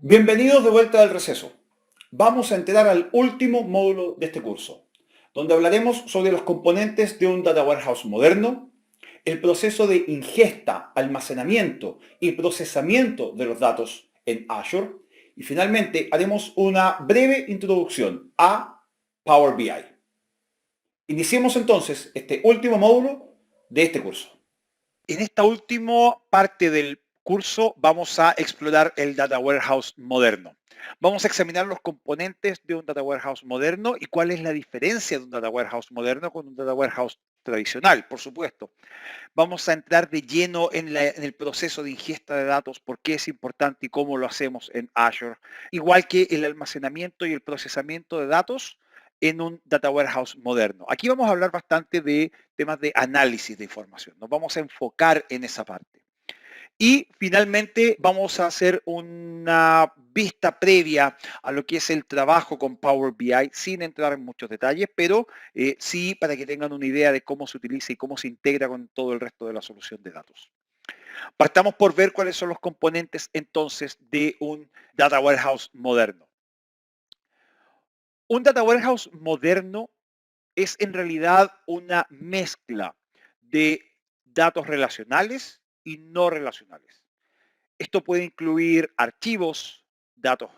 Bienvenidos de vuelta del receso. Vamos a entrar al último módulo de este curso, donde hablaremos sobre los componentes de un Data Warehouse moderno, el proceso de ingesta, almacenamiento y procesamiento de los datos en Azure, y finalmente haremos una breve introducción a Power BI. Iniciemos entonces este último módulo de este curso. En esta última parte del curso vamos a explorar el Data Warehouse moderno. Vamos a examinar los componentes de un Data Warehouse moderno y cuál es la diferencia de un Data Warehouse moderno con un Data Warehouse tradicional, por supuesto. Vamos a entrar de lleno en el proceso de ingesta de datos, por qué es importante y cómo lo hacemos en Azure, igual que el almacenamiento y el procesamiento de datos en un Data Warehouse moderno. Aquí vamos a hablar bastante de temas de análisis de información. Nos vamos a enfocar en esa parte. Y finalmente vamos a hacer una vista previa a lo que es el trabajo con Power BI, sin entrar en muchos detalles, pero sí para que tengan una idea de cómo se utiliza y cómo se integra con todo el resto de la solución de datos. Partamos por ver cuáles son los componentes entonces de un Data Warehouse moderno. Un Data Warehouse moderno es en realidad una mezcla de datos relacionales y no relacionales. Esto puede incluir archivos, datos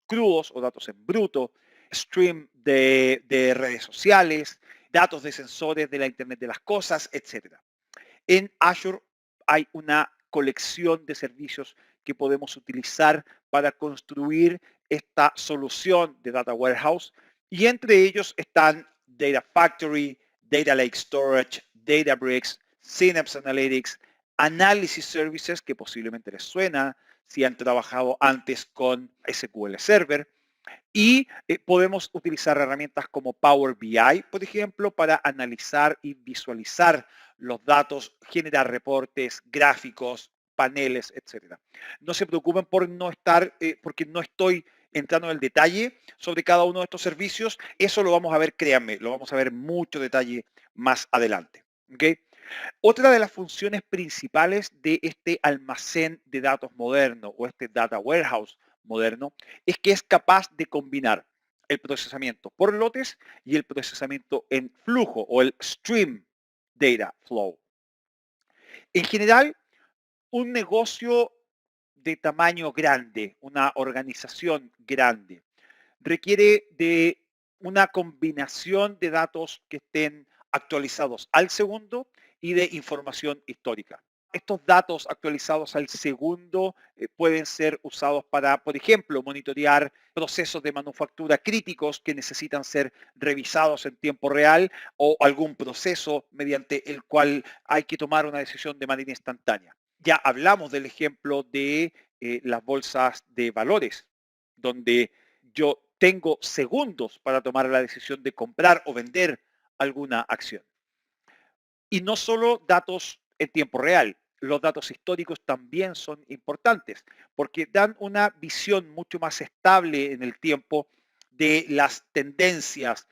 crudos o datos en bruto, stream de redes sociales, datos de sensores de la Internet de las Cosas, etc. En Azure hay una colección de servicios que podemos utilizar para construir esta solución de Data Warehouse y entre ellos están Data Factory, Data Lake Storage, Databricks, Synapse Analytics, Analysis Services, que posiblemente les suena si han trabajado antes con SQL Server, y podemos utilizar herramientas como Power BI, por ejemplo, para analizar y visualizar los datos, generar reportes, gráficos, paneles, etcétera. No se preocupen por no estar, porque no estoy entrando en el detalle sobre cada uno de estos servicios. Eso lo vamos a ver, créanme, lo vamos a ver en mucho detalle más adelante. ¿Okay? Otra de las funciones principales de este almacén de datos moderno o este data warehouse moderno es que es capaz de combinar el procesamiento por lotes y el procesamiento en flujo o el stream data flow. En general, un negocio de tamaño grande, una organización grande, requiere de una combinación de datos que estén actualizados al segundo y de información histórica. Estos datos actualizados al segundo pueden ser usados para, por ejemplo, monitorear procesos de manufactura críticos que necesitan ser revisados en tiempo real o algún proceso mediante el cual hay que tomar una decisión de manera instantánea. Ya hablamos del ejemplo de las bolsas de valores, donde yo tengo segundos para tomar la decisión de comprar o vender alguna acción. Y no solo datos en tiempo real, los datos históricos también son importantes porque dan una visión mucho más estable en el tiempo de las tendencias.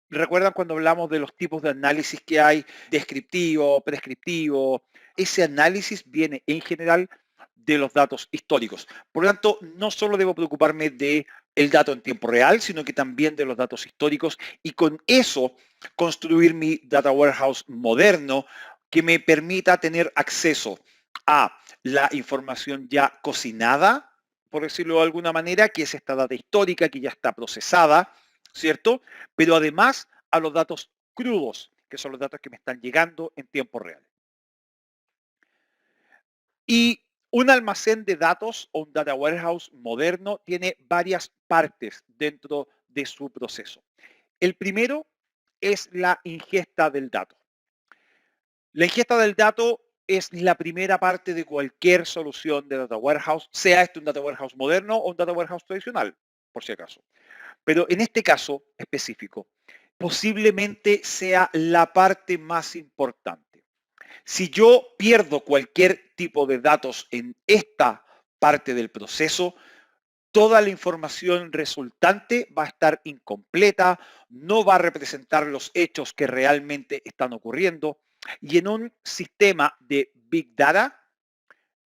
¿Recuerdan cuando hablamos de los tipos de análisis que hay? Descriptivo, prescriptivo. Ese análisis viene en general de los datos históricos. Por lo tanto, no solo debo preocuparme de el dato en tiempo real, sino que también de los datos históricos y con eso construir mi data warehouse moderno que me permita tener acceso a la información ya cocinada, por decirlo de alguna manera, que es esta data histórica que ya está procesada, ¿cierto? Pero además a los datos crudos, que son los datos que me están llegando en tiempo real. Y un almacén de datos o un data warehouse moderno tiene varias partes dentro de su proceso. El primero es la ingesta del dato. La ingesta del dato es la primera parte de cualquier solución de data warehouse, sea este un data warehouse moderno o un data warehouse tradicional, por si acaso. Pero en este caso específico, posiblemente sea la parte más importante. Si yo pierdo cualquier tipo de datos en esta parte del proceso, toda la información resultante va a estar incompleta, no va a representar los hechos que realmente están ocurriendo. Y en un sistema de Big Data,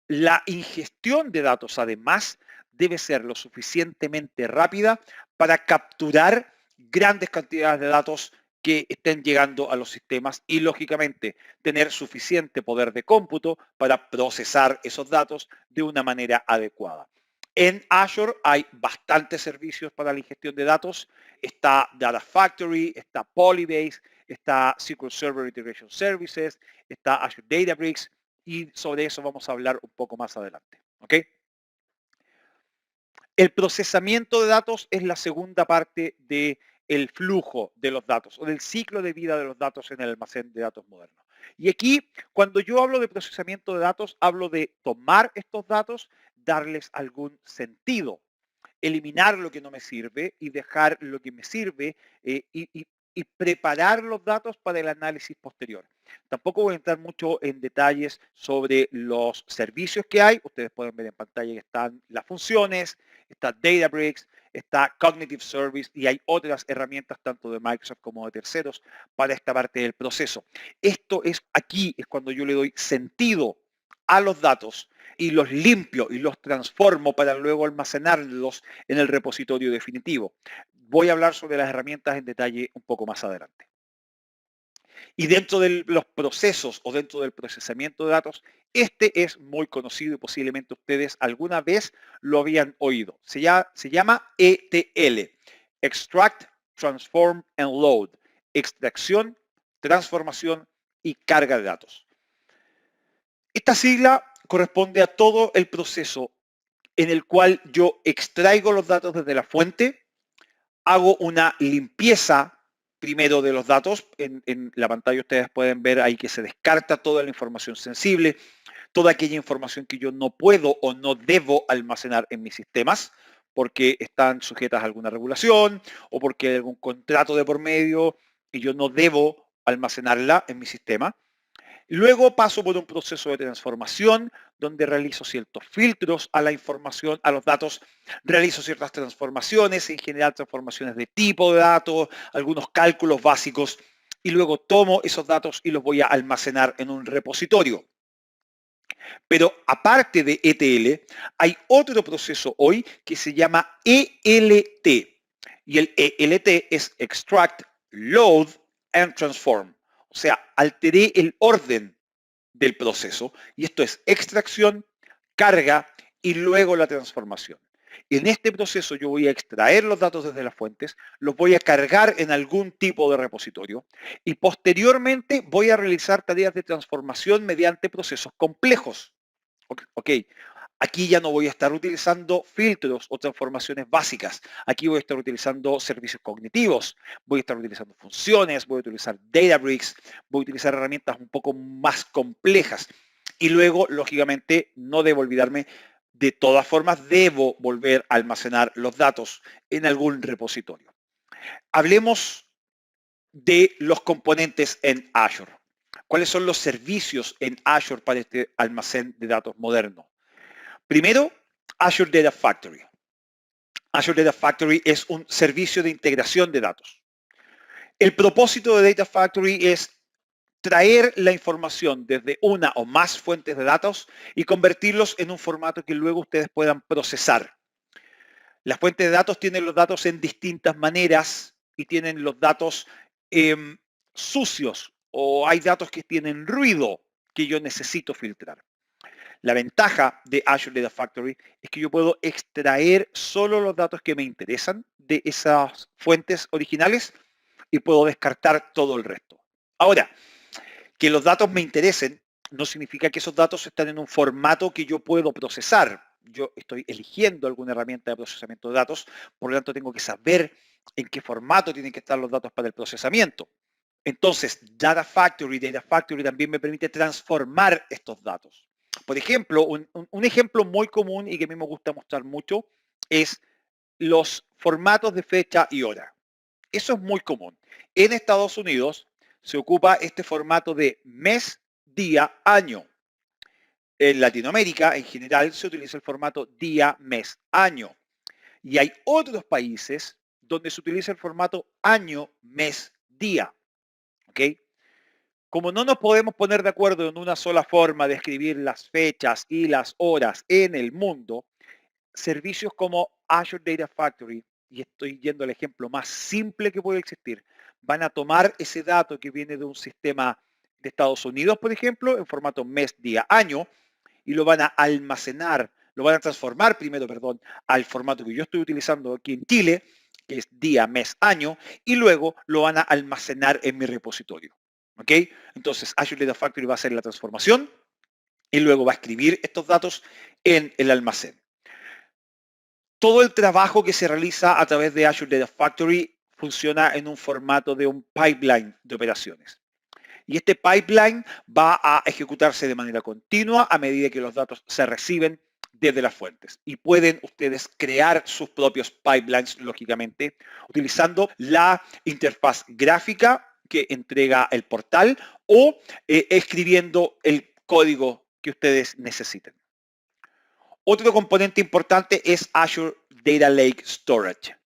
la ingestión de datos, además, debe ser lo suficientemente rápida para capturar grandes cantidades de datos que estén llegando a los sistemas y, lógicamente, tener suficiente poder de cómputo para procesar esos datos de una manera adecuada. En Azure hay bastantes servicios para la ingestión de datos. Está Data Factory, está Polybase, está SQL Server Integration Services, está Azure Databricks y sobre eso vamos a hablar un poco más adelante. ¿Ok? El procesamiento de datos es la segunda parte del flujo de los datos o del ciclo de vida de los datos en el almacén de datos moderno. Y aquí, cuando yo hablo de procesamiento de datos, hablo de tomar estos datos, darles algún sentido, eliminar lo que no me sirve y dejar lo que me sirve y preparar los datos para el análisis posterior. Tampoco voy a entrar mucho en detalles sobre los servicios que hay. Ustedes pueden ver en pantalla que están las funciones, está Databricks, está Cognitive Service y hay otras herramientas tanto de Microsoft como de terceros para esta parte del proceso. Aquí es cuando yo le doy sentido a los datos y los limpio y los transformo para luego almacenarlos en el repositorio definitivo. Voy a hablar sobre las herramientas en detalle un poco más adelante. Y dentro de los procesos o dentro del procesamiento de datos, este es muy conocido y posiblemente ustedes alguna vez lo habían oído. Se llama ETL, Extract, Transform and Load. Extracción, transformación y carga de datos. Esta sigla corresponde a todo el proceso en el cual yo extraigo los datos desde la fuente, hago una limpieza primero de los datos. En la pantalla ustedes pueden ver ahí que se descarta toda la información sensible, toda aquella información que yo no puedo o no debo almacenar en mis sistemas porque están sujetas a alguna regulación o porque hay algún contrato de por medio y yo no debo almacenarla en mi sistema. Luego paso por un proceso de transformación donde realizo ciertos filtros a la información, a los datos, realizo ciertas transformaciones, en general transformaciones de tipo de datos, algunos cálculos básicos, y luego tomo esos datos y los voy a almacenar en un repositorio. Pero aparte de ETL, hay otro proceso hoy que se llama ELT. Y el ELT es Extract, Load and Transform. O sea, alteré el orden del proceso y esto es extracción, carga y luego la transformación. En este proceso yo voy a extraer los datos desde las fuentes, los voy a cargar en algún tipo de repositorio y posteriormente voy a realizar tareas de transformación mediante procesos complejos. Ok, aquí ya no voy a estar utilizando filtros o transformaciones básicas. Aquí voy a estar utilizando servicios cognitivos, voy a estar utilizando funciones, voy a utilizar Databricks, voy a utilizar herramientas un poco más complejas. Y luego, lógicamente, no debo olvidarme, de todas formas, debo volver a almacenar los datos en algún repositorio. Hablemos de los componentes en Azure. ¿Cuáles son los servicios en Azure para este almacén de datos moderno? Primero, Azure Data Factory. Azure Data Factory es un servicio de integración de datos. El propósito de Data Factory es traer la información desde una o más fuentes de datos y convertirlos en un formato que luego ustedes puedan procesar. Las fuentes de datos tienen los datos en distintas maneras y tienen los datos sucios o hay datos que tienen ruido que yo necesito filtrar. La ventaja de Azure Data Factory es que yo puedo extraer solo los datos que me interesan de esas fuentes originales y puedo descartar todo el resto. Ahora, que los datos me interesen no significa que esos datos están en un formato que yo puedo procesar. Yo estoy eligiendo alguna herramienta de procesamiento de datos, por lo tanto tengo que saber en qué formato tienen que estar los datos para el procesamiento. Entonces, Data Factory también me permite transformar estos datos. Por ejemplo, un ejemplo muy común y que a mí me gusta mostrar mucho es los formatos de fecha y hora. Eso es muy común. En Estados Unidos se ocupa este formato de mes, día, año. En Latinoamérica, en general, se utiliza el formato día, mes, año. Y hay otros países donde se utiliza el formato año, mes, día. ¿Ok? Como no nos podemos poner de acuerdo en una sola forma de escribir las fechas y las horas en el mundo, servicios como Azure Data Factory, y estoy yendo al ejemplo más simple que puede existir, van a tomar ese dato que viene de un sistema de Estados Unidos, por ejemplo, en formato mes, día, año, y lo van a almacenar, lo van a transformar primero, perdón, al formato que yo estoy utilizando aquí en Chile, que es día, mes, año, y luego lo van a almacenar en mi repositorio. ¿Ok? Entonces Azure Data Factory va a hacer la transformación y luego va a escribir estos datos en el almacén. Todo el trabajo que se realiza a través de Azure Data Factory funciona en un formato de un pipeline de operaciones. Y este pipeline va a ejecutarse de manera continua a medida que los datos se reciben desde las fuentes. Y pueden ustedes crear sus propios pipelines, lógicamente, utilizando la interfaz gráfica que entrega el portal o escribiendo el código que ustedes necesiten. Otro componente importante es Azure Data Lake Storage.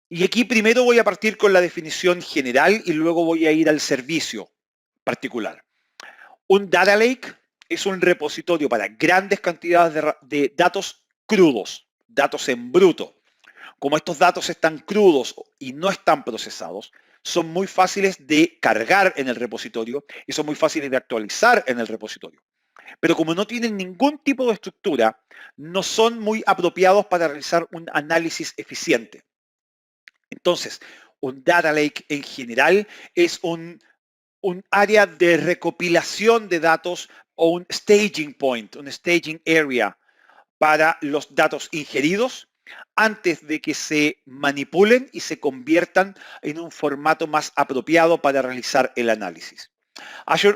Y aquí primero voy a partir con la definición general y luego voy a ir al servicio particular. Un data lake es un repositorio para grandes cantidades de datos crudos, datos en bruto. Como estos datos están crudos y no están procesados, son muy fáciles de cargar en el repositorio y son muy fáciles de actualizar en el repositorio. Pero como no tienen ningún tipo de estructura, no son muy apropiados para realizar un análisis eficiente. Entonces, un data lake en general es un área de recopilación de datos o un staging point, un staging area para los datos ingeridos antes de que se manipulen y se conviertan en un formato más apropiado para realizar el análisis.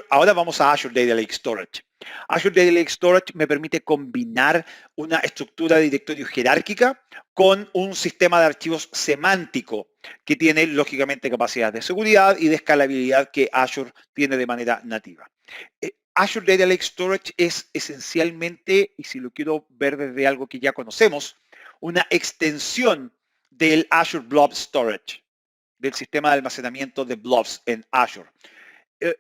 Ahora vamos a Azure Data Lake Storage. Azure Data Lake Storage me permite combinar una estructura de directorio jerárquica con un sistema de archivos semántico que tiene lógicamente capacidad de seguridad y de escalabilidad que Azure tiene de manera nativa. Azure Data Lake Storage es esencialmente, y si lo quiero ver desde algo que ya conocemos, una extensión del Azure Blob Storage, del sistema de almacenamiento de blobs en Azure.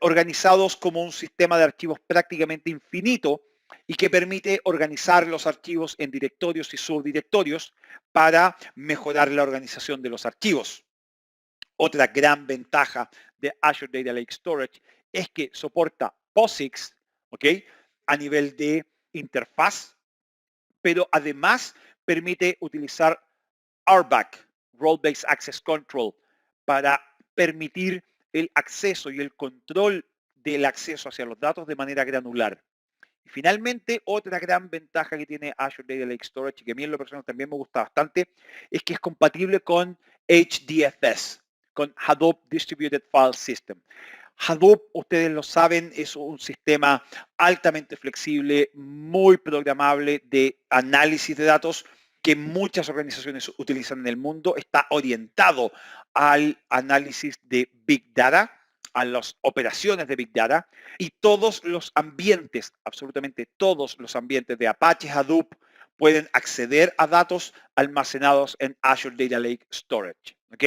Organizados como un sistema de archivos prácticamente infinito y que permite organizar los archivos en directorios y subdirectorios para mejorar la organización de los archivos. Otra gran ventaja de Azure Data Lake Storage es que soporta POSIX, ¿ok? A nivel de interfaz, pero además permite utilizar RBAC, Role Based Access Control, para permitir el acceso y el control del acceso hacia los datos de manera granular. Y finalmente, otra gran ventaja que tiene Azure Data Lake Storage, y que a mí en lo personal también me gusta bastante, es que es compatible con HDFS, con Hadoop Distributed File System. Hadoop, ustedes lo saben, es un sistema altamente flexible, muy programable de análisis de datos que muchas organizaciones utilizan en el mundo. Está orientado al análisis de Big Data, a las operaciones de Big Data, y todos los ambientes, absolutamente todos los ambientes de Apache Hadoop pueden acceder a datos almacenados en Azure Data Lake Storage. ¿Ok?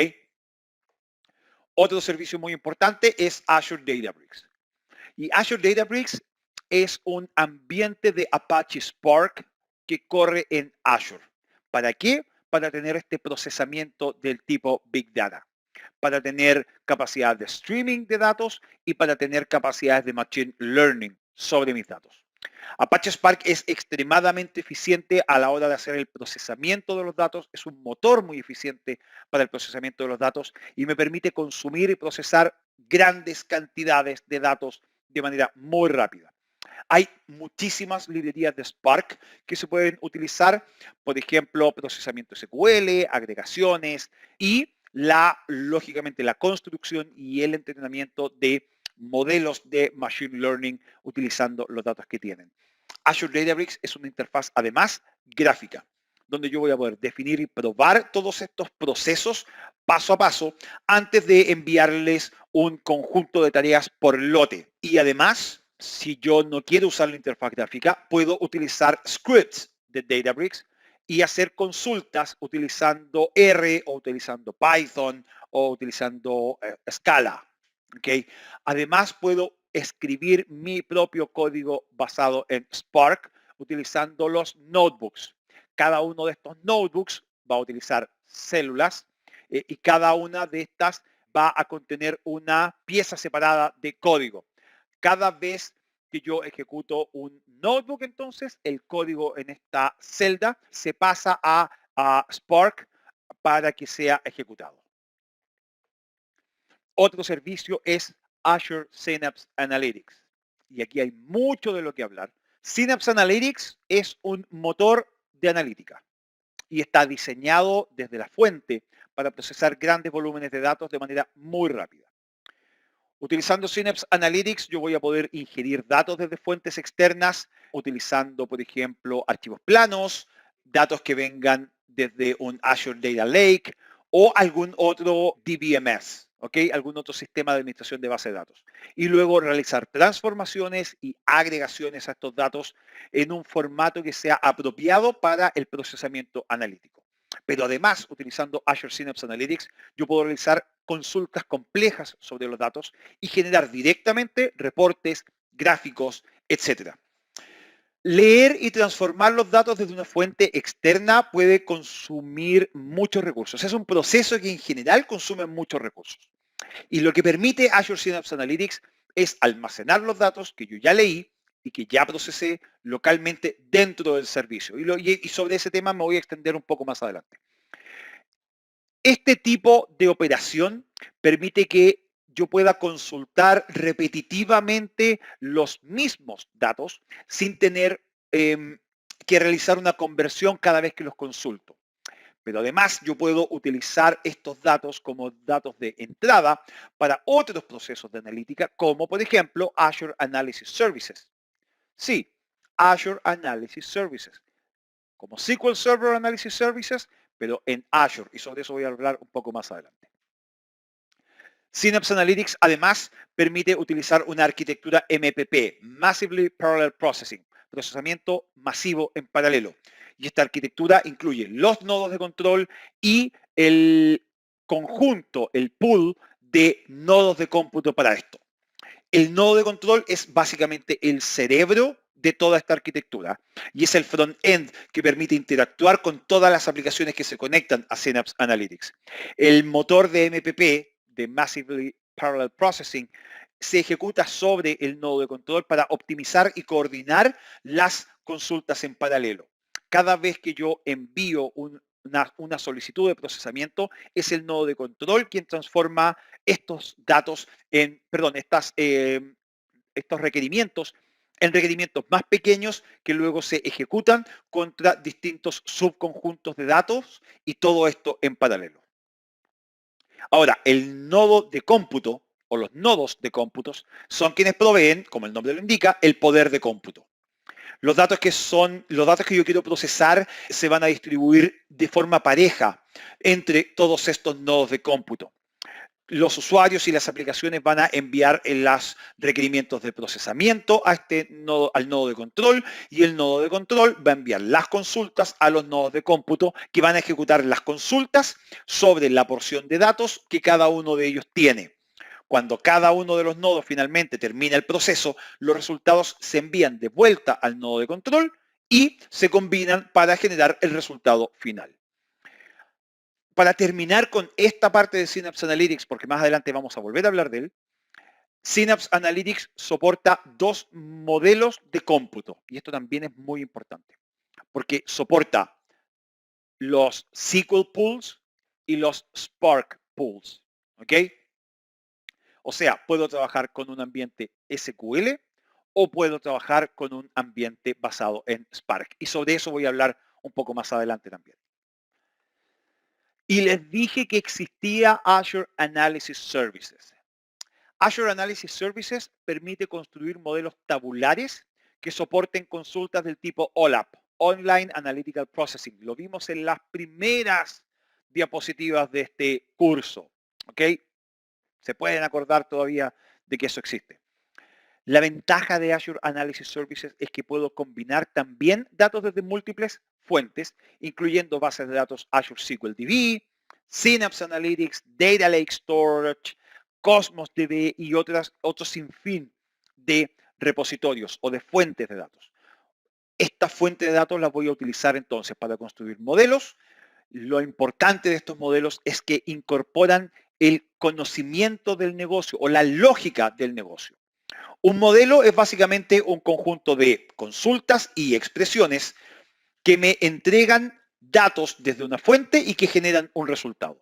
Otro servicio muy importante es Azure Databricks. Y Azure Databricks es un ambiente de Apache Spark que corre en Azure. ¿Para qué? Para tener este procesamiento del tipo Big Data, para tener capacidad de streaming de datos y para tener capacidades de machine learning sobre mis datos. Apache Spark es extremadamente eficiente a la hora de hacer el procesamiento de los datos, es un motor muy eficiente para el procesamiento de los datos y me permite consumir y procesar grandes cantidades de datos de manera muy rápida. Hay muchísimas librerías de Spark que se pueden utilizar, por ejemplo, procesamiento SQL, agregaciones y lógicamente la construcción y el entrenamiento de modelos de machine learning utilizando los datos que tienen. Azure Databricks es una interfaz además gráfica, donde yo voy a poder definir y probar todos estos procesos paso a paso antes de enviarles un conjunto de tareas por lote. Y además, si yo no quiero usar la interfaz gráfica, puedo utilizar scripts de Databricks y hacer consultas utilizando R o utilizando Python o utilizando Scala. ¿Okay? Además, puedo escribir mi propio código basado en Spark utilizando los notebooks Cada uno de estos notebooks va a utilizar células y cada una de estas va a contener una pieza separada de código. Cada vez que yo ejecuto un notebook, entonces el código en esta celda se pasa a Spark para que sea ejecutado. Otro servicio es Azure Synapse Analytics. Y aquí hay mucho de lo que hablar. Synapse Analytics es un motor de analítica y está diseñado desde la fuente para procesar grandes volúmenes de datos de manera muy rápida. Utilizando Synapse Analytics, yo voy a poder ingerir datos desde fuentes externas, utilizando, por ejemplo, archivos planos, datos que vengan desde un Azure Data Lake o algún otro DBMS, ¿ok? Algún otro sistema de administración de base de datos. Y luego realizar transformaciones y agregaciones a estos datos en un formato que sea apropiado para el procesamiento analítico. Pero además, utilizando Azure Synapse Analytics, yo puedo realizar consultas complejas sobre los datos y generar directamente reportes, gráficos, etc. Leer y transformar los datos desde una fuente externa puede consumir muchos recursos. Es un proceso que en general consume muchos recursos. Y lo que permite Azure Synapse Analytics es almacenar los datos que yo ya leí y que ya procesé localmente dentro del servicio. Y sobre ese tema me voy a extender un poco más adelante. Este tipo de operación permite que yo pueda consultar repetitivamente los mismos datos sin tener que realizar una conversión cada vez que los consulto. Pero además yo puedo utilizar estos datos como datos de entrada para otros procesos de analítica, como por ejemplo Azure Analysis Services. Sí, Azure Analysis Services, como SQL Server Analysis Services, pero en Azure, y sobre eso voy a hablar un poco más adelante. Synapse Analytics además permite utilizar una arquitectura MPP, Massively Parallel Processing, procesamiento masivo en paralelo. Y esta arquitectura incluye los nodos de control y el conjunto, el pool de nodos de cómputo para esto. El nodo de control es básicamente el cerebro de toda esta arquitectura y es el front-end que permite interactuar con todas las aplicaciones que se conectan a Synapse Analytics. El motor de MPP, de Massively Parallel Processing, se ejecuta sobre el nodo de control para optimizar y coordinar las consultas en paralelo. Cada vez que yo envío una solicitud de procesamiento, es el nodo de control quien transforma estos datos estos requerimientos en requerimientos más pequeños que luego se ejecutan contra distintos subconjuntos de datos y todo esto en paralelo. Ahora, el nodo de cómputo o los nodos de cómputos son quienes proveen, como el nombre lo indica, el poder de cómputo. Los datos que yo quiero procesar se van a distribuir de forma pareja entre todos estos nodos de cómputo. Los usuarios y las aplicaciones van a enviar los requerimientos de procesamiento a al nodo de control y el nodo de control va a enviar las consultas a los nodos de cómputo que van a ejecutar las consultas sobre la porción de datos que cada uno de ellos tiene. Cuando cada uno de los nodos finalmente termina el proceso, los resultados se envían de vuelta al nodo de control y se combinan para generar el resultado final. Para terminar con esta parte de Synapse Analytics, porque más adelante vamos a volver a hablar de él, Synapse Analytics soporta dos modelos de cómputo. Y esto también es muy importante, porque soporta los SQL pools y los Spark pools. ¿Ok? O sea, puedo trabajar con un ambiente SQL o puedo trabajar con un ambiente basado en Spark. Y sobre eso voy a hablar un poco más adelante también. Y les dije que existía Azure Analysis Services. Azure Analysis Services permite construir modelos tabulares que soporten consultas del tipo OLAP, Online Analytical Processing. Lo vimos en las primeras diapositivas de este curso. ¿Ok? Se pueden acordar todavía de que eso existe. La ventaja de Azure Analysis Services es que puedo combinar también datos desde múltiples fuentes, incluyendo bases de datos Azure SQL DB, Synapse Analytics, Data Lake Storage, Cosmos DB y otros sinfín de repositorios o de fuentes de datos. esta fuente de datos la voy a utilizar entonces para construir modelos. Lo importante de estos modelos es que incorporan el conocimiento del negocio o la lógica del negocio. Un modelo es básicamente un conjunto de consultas y expresiones que me entregan datos desde una fuente y que generan un resultado.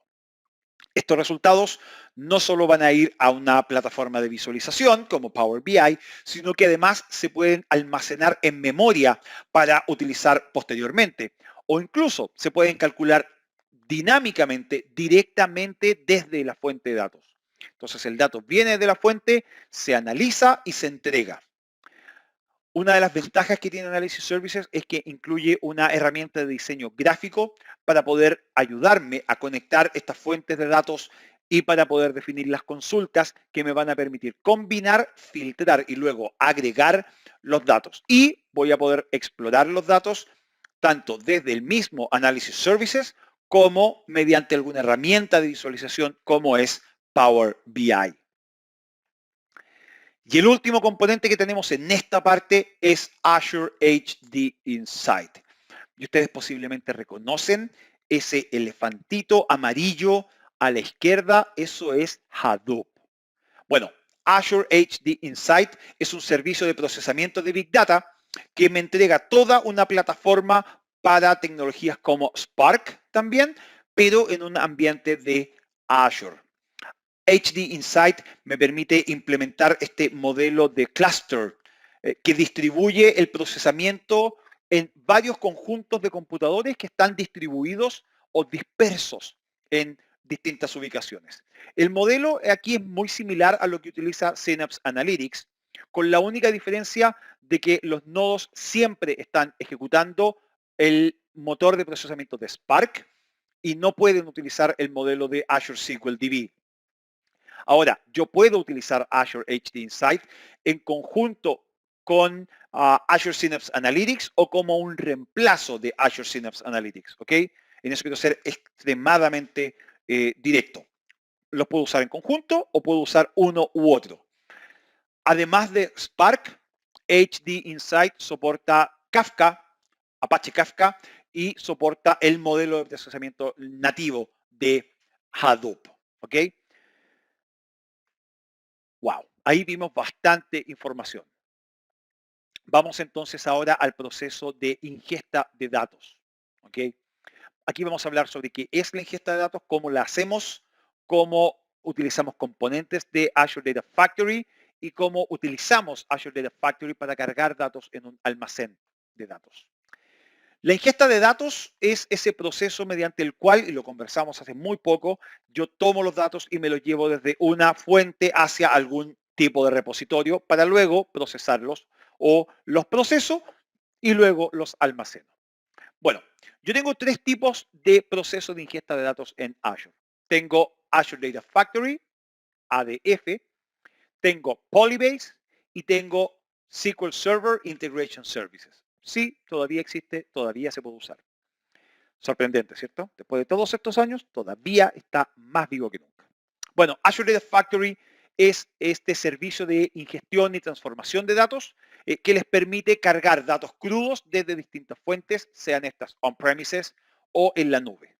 Estos resultados no solo van a ir a una plataforma de visualización como Power BI, sino que además se pueden almacenar en memoria para utilizar posteriormente, o incluso se pueden calcular dinámicamente, directamente desde la fuente de datos. Entonces el dato viene de la fuente, se analiza y se entrega. Una de las ventajas que tiene Analysis Services es que incluye una herramienta de diseño gráfico para poder ayudarme a conectar estas fuentes de datos y para poder definir las consultas que me van a permitir combinar, filtrar y luego agregar los datos. Y voy a poder explorar los datos tanto desde el mismo Analysis Services como mediante alguna herramienta de visualización como es Power BI. Y el último componente que tenemos en esta parte es Azure HD Insight. Y ustedes posiblemente reconocen ese elefantito amarillo a la izquierda, eso es Hadoop. Bueno, Azure HD Insight es un servicio de procesamiento de Big Data que me entrega toda una plataforma para tecnologías como Spark también, pero en un ambiente de Azure. HD Insight me permite implementar este modelo de cluster que distribuye el procesamiento en varios conjuntos de computadores que están distribuidos o dispersos en distintas ubicaciones. El modelo aquí es muy similar a lo que utiliza Synapse Analytics, con la única diferencia de que los nodos siempre están ejecutando el motor de procesamiento de Spark y no pueden utilizar el modelo de Azure SQL DB. Ahora, yo puedo utilizar Azure HD Insight en conjunto con Azure Synapse Analytics o como un reemplazo de Azure Synapse Analytics, ¿ok? En eso quiero ser extremadamente directo. Los puedo usar en conjunto o puedo usar uno u otro. Además de Spark, HD Insight soporta Kafka, Apache Kafka, y soporta el modelo de procesamiento nativo de Hadoop, ¿ok? Wow, ahí vimos bastante información. Vamos entonces ahora al proceso de ingesta de datos. ¿Ok? Aquí vamos a hablar sobre qué es la ingesta de datos, cómo la hacemos, cómo utilizamos componentes de Azure Data Factory y cómo utilizamos Azure Data Factory para cargar datos en un almacén de datos. La ingesta de datos es ese proceso mediante el cual, y lo conversamos hace muy poco, yo tomo los datos y me los llevo desde una fuente hacia algún tipo de repositorio para luego procesarlos o los proceso y luego los almaceno. Bueno, yo tengo tres tipos de proceso de ingesta de datos en Azure. Tengo Azure Data Factory, ADF, tengo Polybase y tengo SQL Server Integration Services. Sí, todavía existe, todavía se puede usar. Sorprendente, ¿cierto? Después de todos estos años, todavía está más vivo que nunca. Bueno, Azure Data Factory es este servicio de ingestión y transformación de datos que les permite cargar datos crudos desde distintas fuentes, sean estas on-premises o en la nube.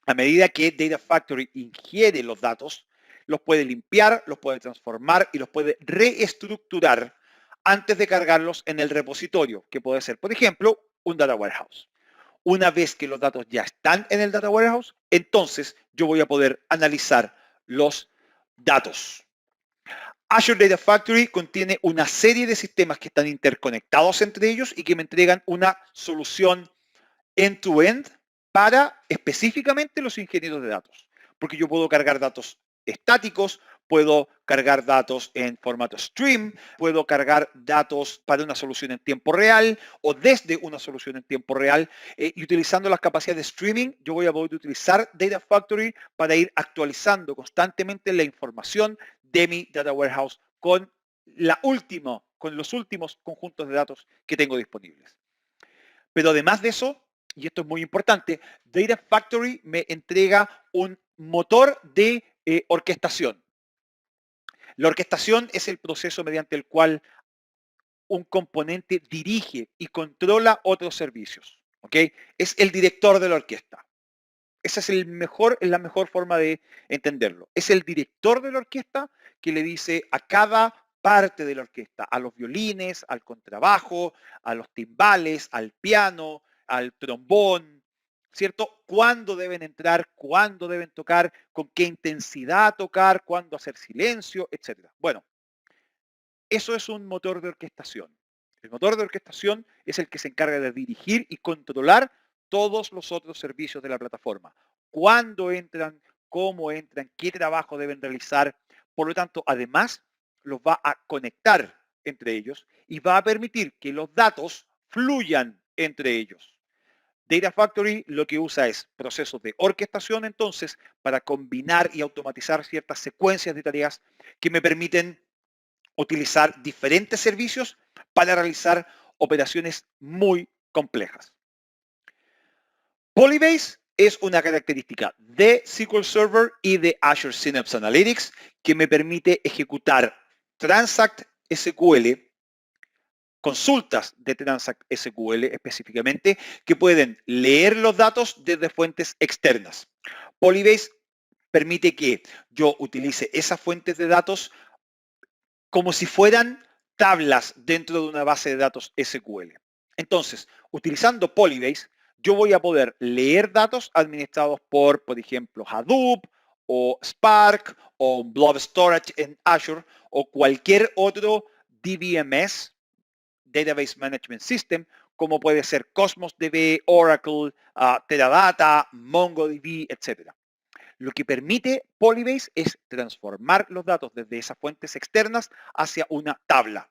A medida que Data Factory ingiere los datos, los puede limpiar, los puede transformar y los puede reestructurar antes de cargarlos en el repositorio, que puede ser, por ejemplo, un Data Warehouse. Una vez que los datos ya están en el Data Warehouse, entonces yo voy a poder analizar los datos. Azure Data Factory contiene una serie de sistemas que están interconectados entre ellos y que me entregan una solución end-to-end para específicamente los ingenieros de datos. Porque yo puedo cargar datos estáticos, puedo cargar datos en formato stream, puedo cargar datos para una solución en tiempo real o desde una solución en tiempo real. Y utilizando las capacidades de streaming, yo voy a poder utilizar Data Factory para ir actualizando constantemente la información de mi Data Warehouse con los últimos conjuntos de datos que tengo disponibles. Pero además de eso, y esto es muy importante, Data Factory me entrega un motor de orquestación. La orquestación es el proceso mediante el cual un componente dirige y controla otros servicios. ¿Ok? Es el director de la orquesta. Esa es la mejor forma de entenderlo. Es el director de la orquesta que le dice a cada parte de la orquesta, a los violines, al contrabajo, a los timbales, al piano, al trombón, ¿cierto? Cuándo deben entrar, cuándo deben tocar, con qué intensidad tocar, cuándo hacer silencio, etcétera. Bueno, eso es un motor de orquestación. El motor de orquestación es el que se encarga de dirigir y controlar todos los otros servicios de la plataforma. Cuándo entran, cómo entran, qué trabajo deben realizar. Por lo tanto, además, los va a conectar entre ellos y va a permitir que los datos fluyan entre ellos. Data Factory lo que usa es procesos de orquestación, entonces, para combinar y automatizar ciertas secuencias de tareas que me permiten utilizar diferentes servicios para realizar operaciones muy complejas. Polybase es una característica de SQL Server y de Azure Synapse Analytics que me permite ejecutar Transact SQL, consultas de Transact SQL específicamente, que pueden leer los datos desde fuentes externas. Polybase permite que yo utilice esas fuentes de datos como si fueran tablas dentro de una base de datos SQL. Entonces, utilizando Polybase, yo voy a poder leer datos administrados por ejemplo, Hadoop o Spark o Blob Storage en Azure o cualquier otro DBMS, Database Management System, como puede ser Cosmos DB, Oracle, Teradata, MongoDB, etc. Lo que permite Polybase es transformar los datos desde esas fuentes externas hacia una tabla,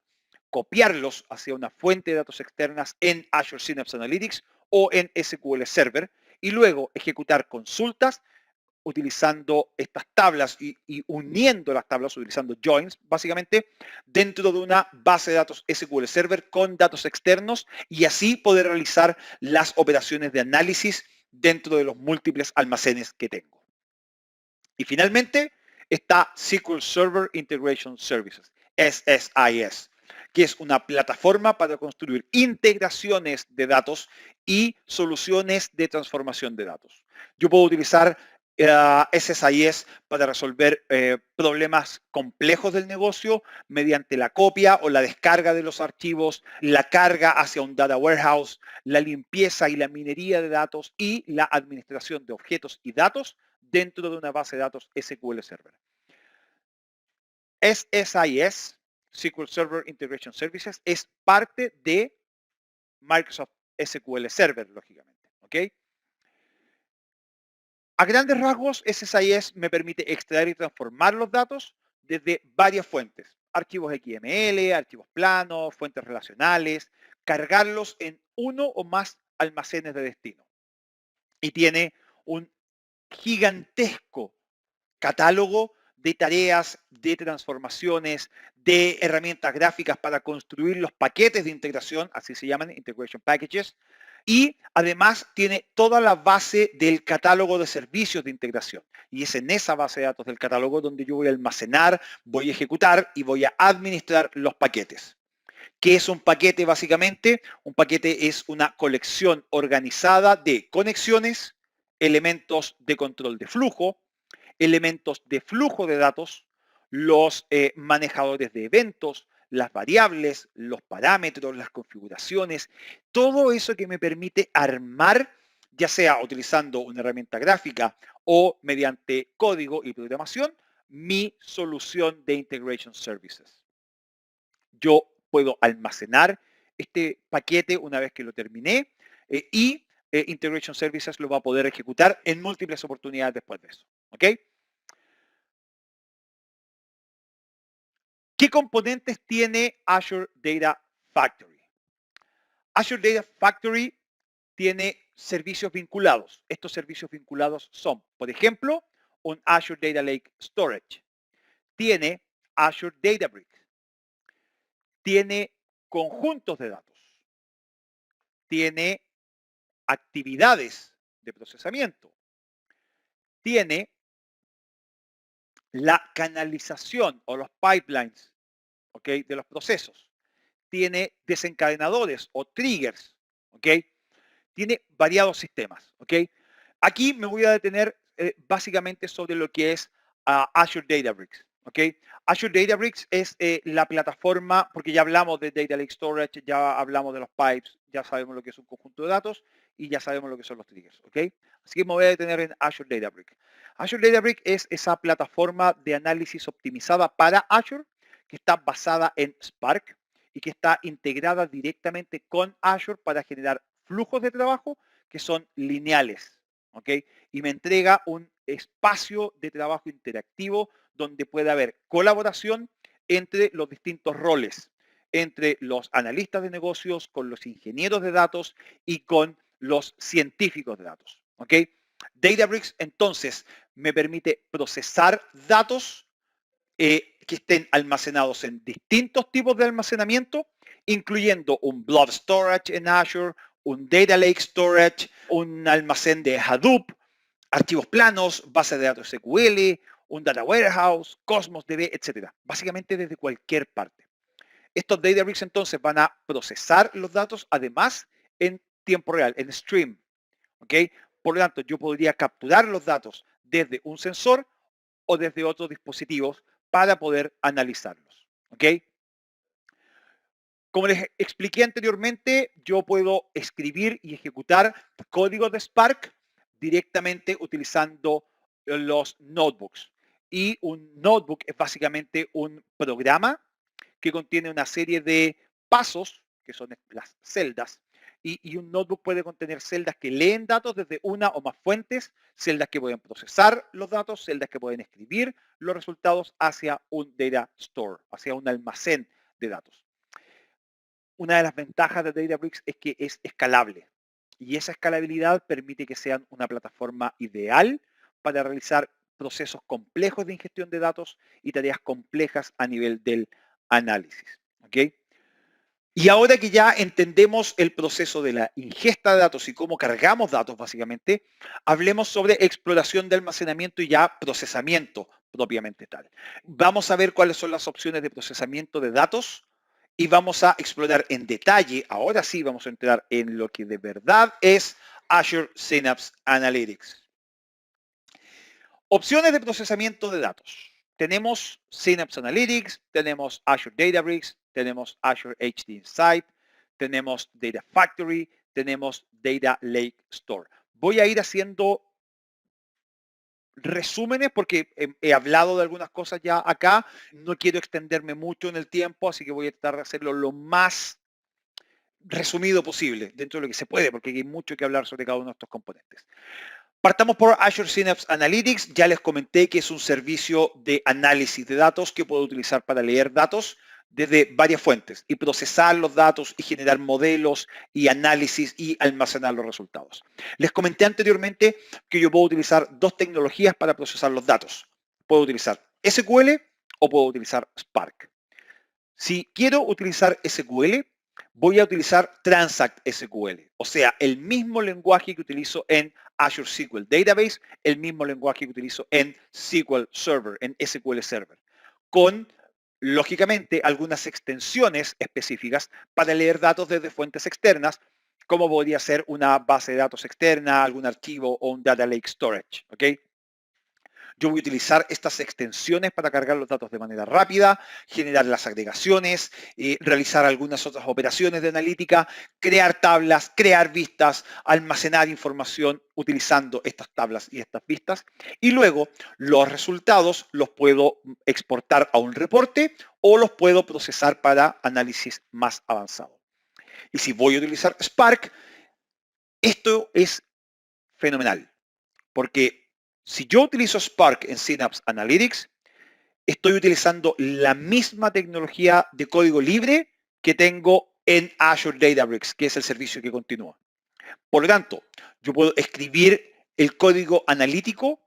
copiarlos hacia una fuente de datos externas en Azure Synapse Analytics o en SQL Server y luego ejecutar consultas utilizando estas tablas y uniendo las tablas, utilizando joins, básicamente, dentro de una base de datos SQL Server con datos externos y así poder realizar las operaciones de análisis dentro de los múltiples almacenes que tengo. Y finalmente está SQL Server Integration Services, SSIS, que es una plataforma para construir integraciones de datos y soluciones de transformación de datos. Yo puedo utilizar SSIS para resolver problemas complejos del negocio mediante la copia o la descarga de los archivos, la carga hacia un data warehouse, la limpieza y la minería de datos y la administración de objetos y datos dentro de una base de datos SQL Server. SSIS, SQL Server Integration Services, es parte de Microsoft SQL Server, lógicamente. ¿Ok? A grandes rasgos, SSIS me permite extraer y transformar los datos desde varias fuentes. Archivos XML, archivos planos, fuentes relacionales, cargarlos en uno o más almacenes de destino. Y tiene un gigantesco catálogo de tareas, de transformaciones, de herramientas gráficas para construir los paquetes de integración, así se llaman, Integration Packages, y además tiene toda la base del catálogo de servicios de integración. Y es en esa base de datos del catálogo donde yo voy a almacenar, voy a ejecutar y voy a administrar los paquetes. ¿Qué es un paquete básicamente? Un paquete es una colección organizada de conexiones, elementos de control de flujo, elementos de flujo de datos, los manejadores de eventos, las variables, los parámetros, las configuraciones, todo eso que me permite armar, ya sea utilizando una herramienta gráfica o mediante código y programación, mi solución de Integration Services. Yo puedo almacenar este paquete una vez que lo terminé y Integration Services lo va a poder ejecutar en múltiples oportunidades después de eso. ¿Ok? ¿Qué componentes tiene Azure Data Factory? Azure Data Factory tiene servicios vinculados. Estos servicios vinculados son, por ejemplo, un Azure Data Lake Storage. Tiene Azure Databricks. Tiene conjuntos de datos. Tiene actividades de procesamiento. Tiene la canalización o los pipelines, ¿okay?, de los procesos. tiene desencadenadores o triggers, ¿ok? Tiene variados sistemas, ¿ok? Aquí me voy a detener básicamente sobre lo que es Azure Databricks, ¿ok? Azure Databricks es la plataforma, porque ya hablamos de Data Lake Storage, ya hablamos de los pipes, ya sabemos lo que es un conjunto de datos y ya sabemos lo que son los triggers, ¿ok? Así que me voy a detener en Azure Databricks. Azure Databricks es esa plataforma de análisis optimizada para Azure que está basada en Spark y que está integrada directamente con Azure para generar flujos de trabajo que son lineales, ¿ok? Y me entrega un espacio de trabajo interactivo donde puede haber colaboración entre los distintos roles, entre los analistas de negocios, con los ingenieros de datos y con los científicos de datos, ¿ok? Databricks entonces me permite procesar datos que estén almacenados en distintos tipos de almacenamiento, incluyendo un blob storage en Azure, un data lake storage, un almacén de Hadoop, archivos planos, base de datos SQL, un data warehouse, Cosmos DB, etc. Básicamente desde cualquier parte. Estos Databricks entonces van a procesar los datos además en tiempo real, en stream. ¿Ok? Por lo tanto, yo podría capturar los datos desde un sensor o desde otros dispositivos para poder analizarlos. ¿Ok? Como les expliqué anteriormente, yo puedo escribir y ejecutar códigos de Spark directamente utilizando los notebooks. Y un notebook es básicamente un programa que contiene una serie de pasos, que son las celdas, y un notebook puede contener celdas que leen datos desde una o más fuentes, celdas que pueden procesar los datos, celdas que pueden escribir los resultados hacia un data store, hacia un almacén de datos. Una de las ventajas de Databricks es que es escalable y esa escalabilidad permite que sean una plataforma ideal para realizar procesos complejos de ingestión de datos y tareas complejas a nivel del análisis. ¿Okay? Y ahora que ya entendemos el proceso de la ingesta de datos y cómo cargamos datos, básicamente, hablemos sobre exploración de almacenamiento y ya procesamiento propiamente tal. Vamos a ver cuáles son las opciones de procesamiento de datos y vamos a explorar en detalle, ahora sí vamos a entrar en lo que de verdad es Azure Synapse Analytics. Opciones de procesamiento de datos. Tenemos Synapse Analytics, tenemos Azure Databricks, tenemos Azure HD Insight, tenemos Data Factory, tenemos Data Lake Store. Voy a ir haciendo resúmenes porque he hablado de algunas cosas ya acá. No quiero extenderme mucho en el tiempo, así que voy a tratar de hacerlo lo más resumido posible dentro de lo que se puede, porque hay mucho que hablar sobre cada uno de estos componentes. Partamos por Azure Synapse Analytics. Ya les comenté que es un servicio de análisis de datos que puedo utilizar para leer datos desde varias fuentes y procesar los datos y generar modelos y análisis y almacenar los resultados. Les comenté anteriormente que yo puedo utilizar dos tecnologías para procesar los datos. Puedo utilizar SQL o puedo utilizar Spark. Si quiero utilizar SQL, voy a utilizar Transact SQL, o sea, el mismo lenguaje que utilizo en Azure SQL Database, el mismo lenguaje que utilizo en SQL Server, en SQL Server, con, lógicamente, algunas extensiones específicas para leer datos desde fuentes externas, como podría ser una base de datos externa, algún archivo o un Data Lake Storage, ¿ok? Yo voy a utilizar estas extensiones para cargar los datos de manera rápida, generar las agregaciones, realizar algunas otras operaciones de analítica, crear tablas, crear vistas, almacenar información utilizando estas tablas y estas vistas. Y luego los resultados los puedo exportar a un reporte o los puedo procesar para análisis más avanzado. Y si voy a utilizar Spark, esto es fenomenal, porque si yo utilizo Spark en Synapse Analytics, estoy utilizando la misma tecnología de código libre que tengo en Azure Databricks, que es el servicio que continúa. Por lo tanto, yo puedo escribir el código analítico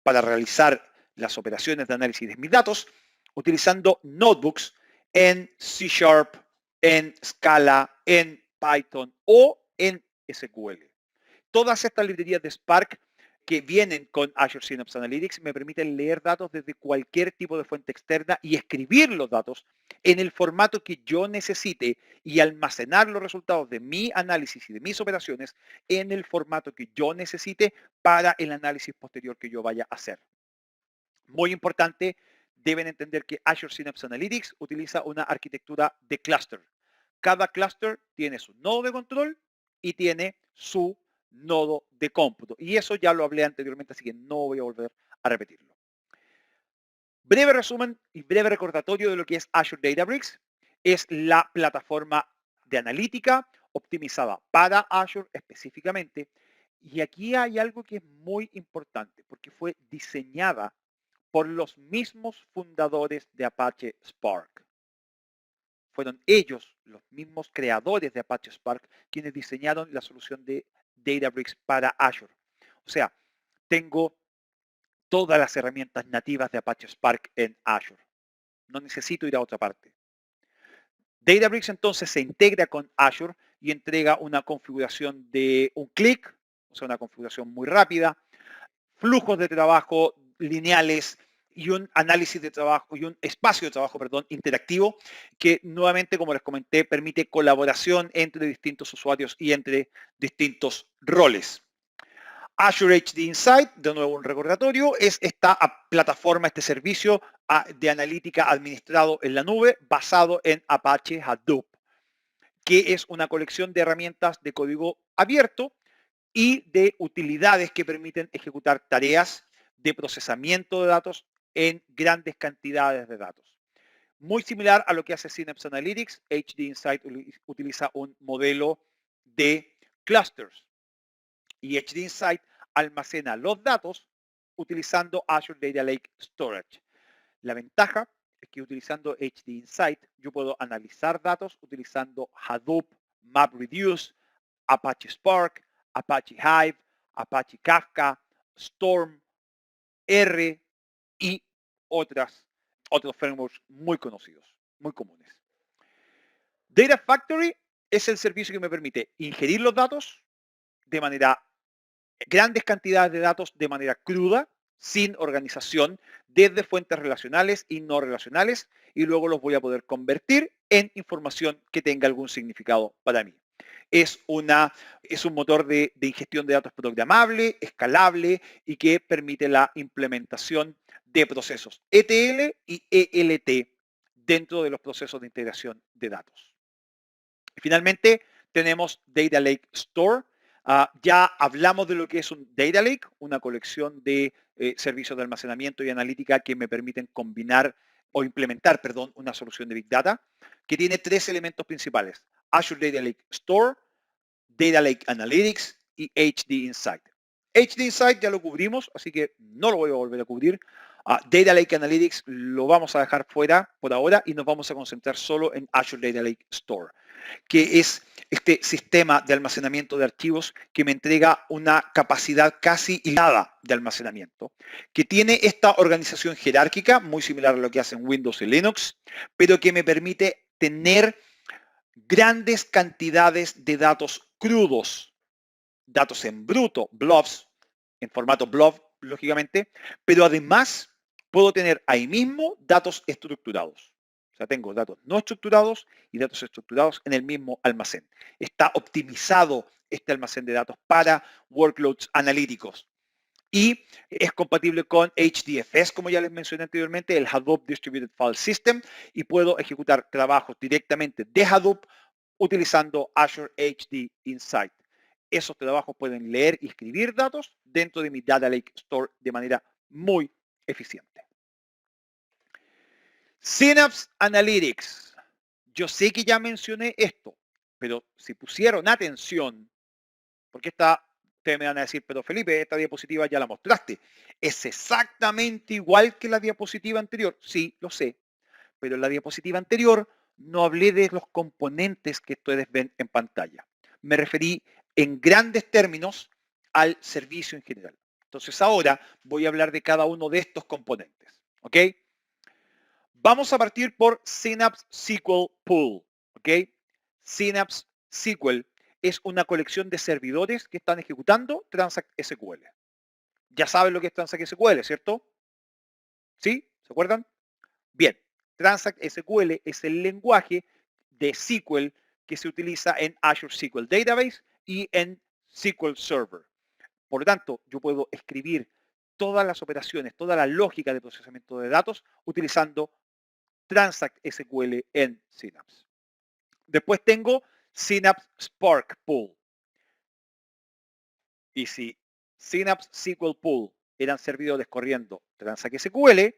para realizar las operaciones de análisis de mis datos utilizando notebooks en C#, en Scala, en Python o en SQL. Todas estas librerías de Spark que vienen con Azure Synapse Analytics me permiten leer datos desde cualquier tipo de fuente externa y escribir los datos en el formato que yo necesite y almacenar los resultados de mi análisis y de mis operaciones en el formato que yo necesite para el análisis posterior que yo vaya a hacer. Muy importante, deben entender que Azure Synapse Analytics utiliza una arquitectura de clúster. Cada clúster tiene su nodo de control y tiene su nodo de cómputo. Y eso ya lo hablé anteriormente, así que no voy a volver a repetirlo. Breve resumen y breve recordatorio de lo que es Azure Databricks. Es la plataforma de analítica optimizada para Azure específicamente. Y aquí hay algo que es muy importante porque fue diseñada por los mismos fundadores de Apache Spark. Fueron ellos, los mismos creadores de Apache Spark, quienes diseñaron la solución de Databricks para Azure. O sea, tengo todas las herramientas nativas de Apache Spark en Azure. No necesito ir a otra parte. Databricks entonces se integra con Azure y entrega una configuración de un clic, o sea, una configuración muy rápida, flujos de trabajo lineales y un análisis de trabajo y un espacio de trabajo, perdón, interactivo que nuevamente, como les comenté, permite colaboración entre distintos usuarios y entre distintos roles. Azure HD Insight, de nuevo un recordatorio, es esta plataforma, este servicio de analítica administrado en la nube basado en Apache Hadoop, que es una colección de herramientas de código abierto y de utilidades que permiten ejecutar tareas de procesamiento de datos en grandes cantidades de datos. Muy similar a lo que hace Synapse Analytics, HD Insight utiliza un modelo de clusters y HD Insight almacena los datos utilizando Azure Data Lake Storage. La ventaja es que utilizando HD Insight yo puedo analizar datos utilizando Hadoop, MapReduce, Apache Spark, Apache Hive, Apache Kafka, Storm, R y otros frameworks muy conocidos, muy comunes. Data Factory es el servicio que me permite ingerir los datos de manera, grandes cantidades de datos de manera cruda, sin organización, desde fuentes relacionales y no relacionales, y luego los voy a poder convertir en información que tenga algún significado para mí. Es un motor de ingestión de datos programable, escalable y que permite la implementación de procesos ETL y ELT dentro de los procesos de integración de datos. Y finalmente tenemos Data Lake Store. Ya hablamos de lo que es un Data Lake, una colección de servicios de almacenamiento y analítica que me permiten combinar o implementar, perdón, una solución de Big Data que tiene tres elementos principales: Azure Data Lake Store, Data Lake Analytics y HD Insight. HD Insight ya lo cubrimos, así que no lo voy a volver a cubrir. Data Lake Analytics lo vamos a dejar fuera por ahora y nos vamos a concentrar solo en Azure Data Lake Store, que es este sistema de almacenamiento de archivos que me entrega una capacidad casi ilimitada de almacenamiento, que tiene esta organización jerárquica, muy similar a lo que hacen Windows y Linux, pero que me permite tener grandes cantidades de datos crudos, datos en bruto, blobs, en formato blob, lógicamente, pero además puedo tener ahí mismo datos estructurados. O sea, tengo datos no estructurados y datos estructurados en el mismo almacén. Está optimizado este almacén de datos para workloads analíticos. Y es compatible con HDFS, como ya les mencioné anteriormente, el Hadoop Distributed File System, y puedo ejecutar trabajos directamente de Hadoop utilizando Azure HD Insight. Esos trabajos pueden leer y escribir datos dentro de mi Data Lake Store de manera muy eficiente. Synapse Analytics. Yo sé que ya mencioné esto, pero si pusieron atención, porque ustedes me van a decir, pero Felipe, esta diapositiva ya la mostraste. Es exactamente igual que la diapositiva anterior. Sí, lo sé. Pero en la diapositiva anterior no hablé de los componentes que ustedes ven en pantalla. Me referí en grandes términos al servicio en general. Entonces ahora voy a hablar de cada uno de estos componentes. ¿Ok? Vamos a partir por Synapse SQL Pool. ¿Ok? Synapse SQL es una colección de servidores que están ejecutando Transact SQL. Ya saben lo que es Transact SQL, ¿cierto? ¿Sí? ¿Se acuerdan? Bien, Transact SQL es el lenguaje de SQL que se utiliza en Azure SQL Database y en SQL Server. Por lo tanto, yo puedo escribir todas las operaciones, toda la lógica de procesamiento de datos utilizando Transact SQL en Synapse. Después tengo Synapse Spark Pool. Y si Synapse SQL Pool eran servidores corriendo Transact SQL,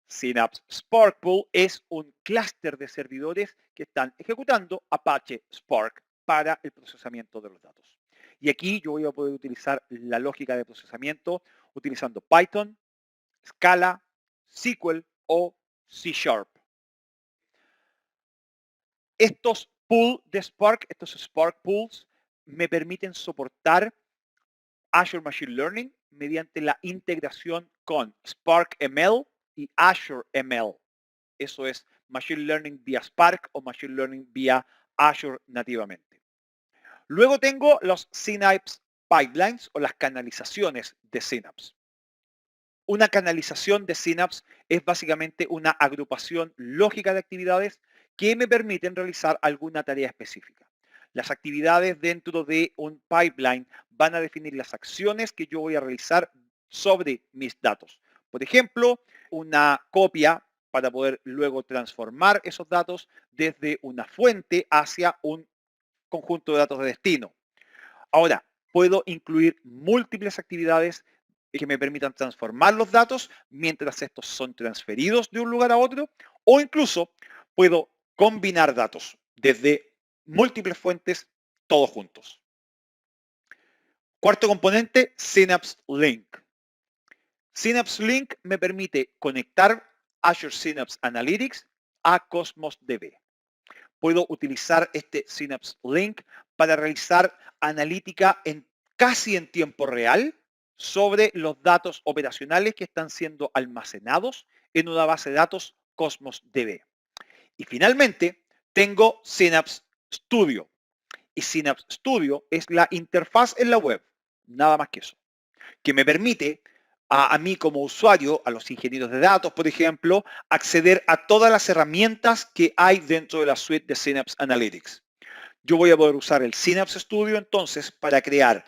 Synapse Spark Pool es un clúster de servidores que están ejecutando Apache Spark para el procesamiento de los datos. Y aquí yo voy a poder utilizar la lógica de procesamiento utilizando Python, Scala, SQL o C Sharp. Estos pools de Spark, estos Spark Pools, me permiten soportar Azure Machine Learning mediante la integración con Spark ML y Azure ML. Eso es Machine Learning vía Spark o Machine Learning vía Azure nativamente. Luego tengo los Synapse Pipelines o las canalizaciones de Synapse. Una canalización de Synapse es básicamente una agrupación lógica de actividades que me permiten realizar alguna tarea específica. Las actividades dentro de un pipeline van a definir las acciones que yo voy a realizar sobre mis datos. Por ejemplo, una copia para poder luego transformar esos datos desde una fuente hacia un conjunto de datos de destino. Ahora, puedo incluir múltiples actividades que me permitan transformar los datos mientras estos son transferidos de un lugar a otro, o incluso puedo combinar datos desde múltiples fuentes todos juntos. Cuarto componente, Synapse Link. Synapse Link me permite conectar Azure Synapse Analytics a Cosmos DB. Puedo utilizar este Synapse Link para realizar analítica casi en tiempo real sobre los datos operacionales que están siendo almacenados en una base de datos Cosmos DB. Y finalmente, tengo Synapse Studio. Y Synapse Studio es la interfaz en la web, nada más que eso, que me permite a mí como usuario, a los ingenieros de datos, por ejemplo, acceder a todas las herramientas que hay dentro de la suite de Synapse Analytics. Yo voy a poder usar el Synapse Studio entonces para crear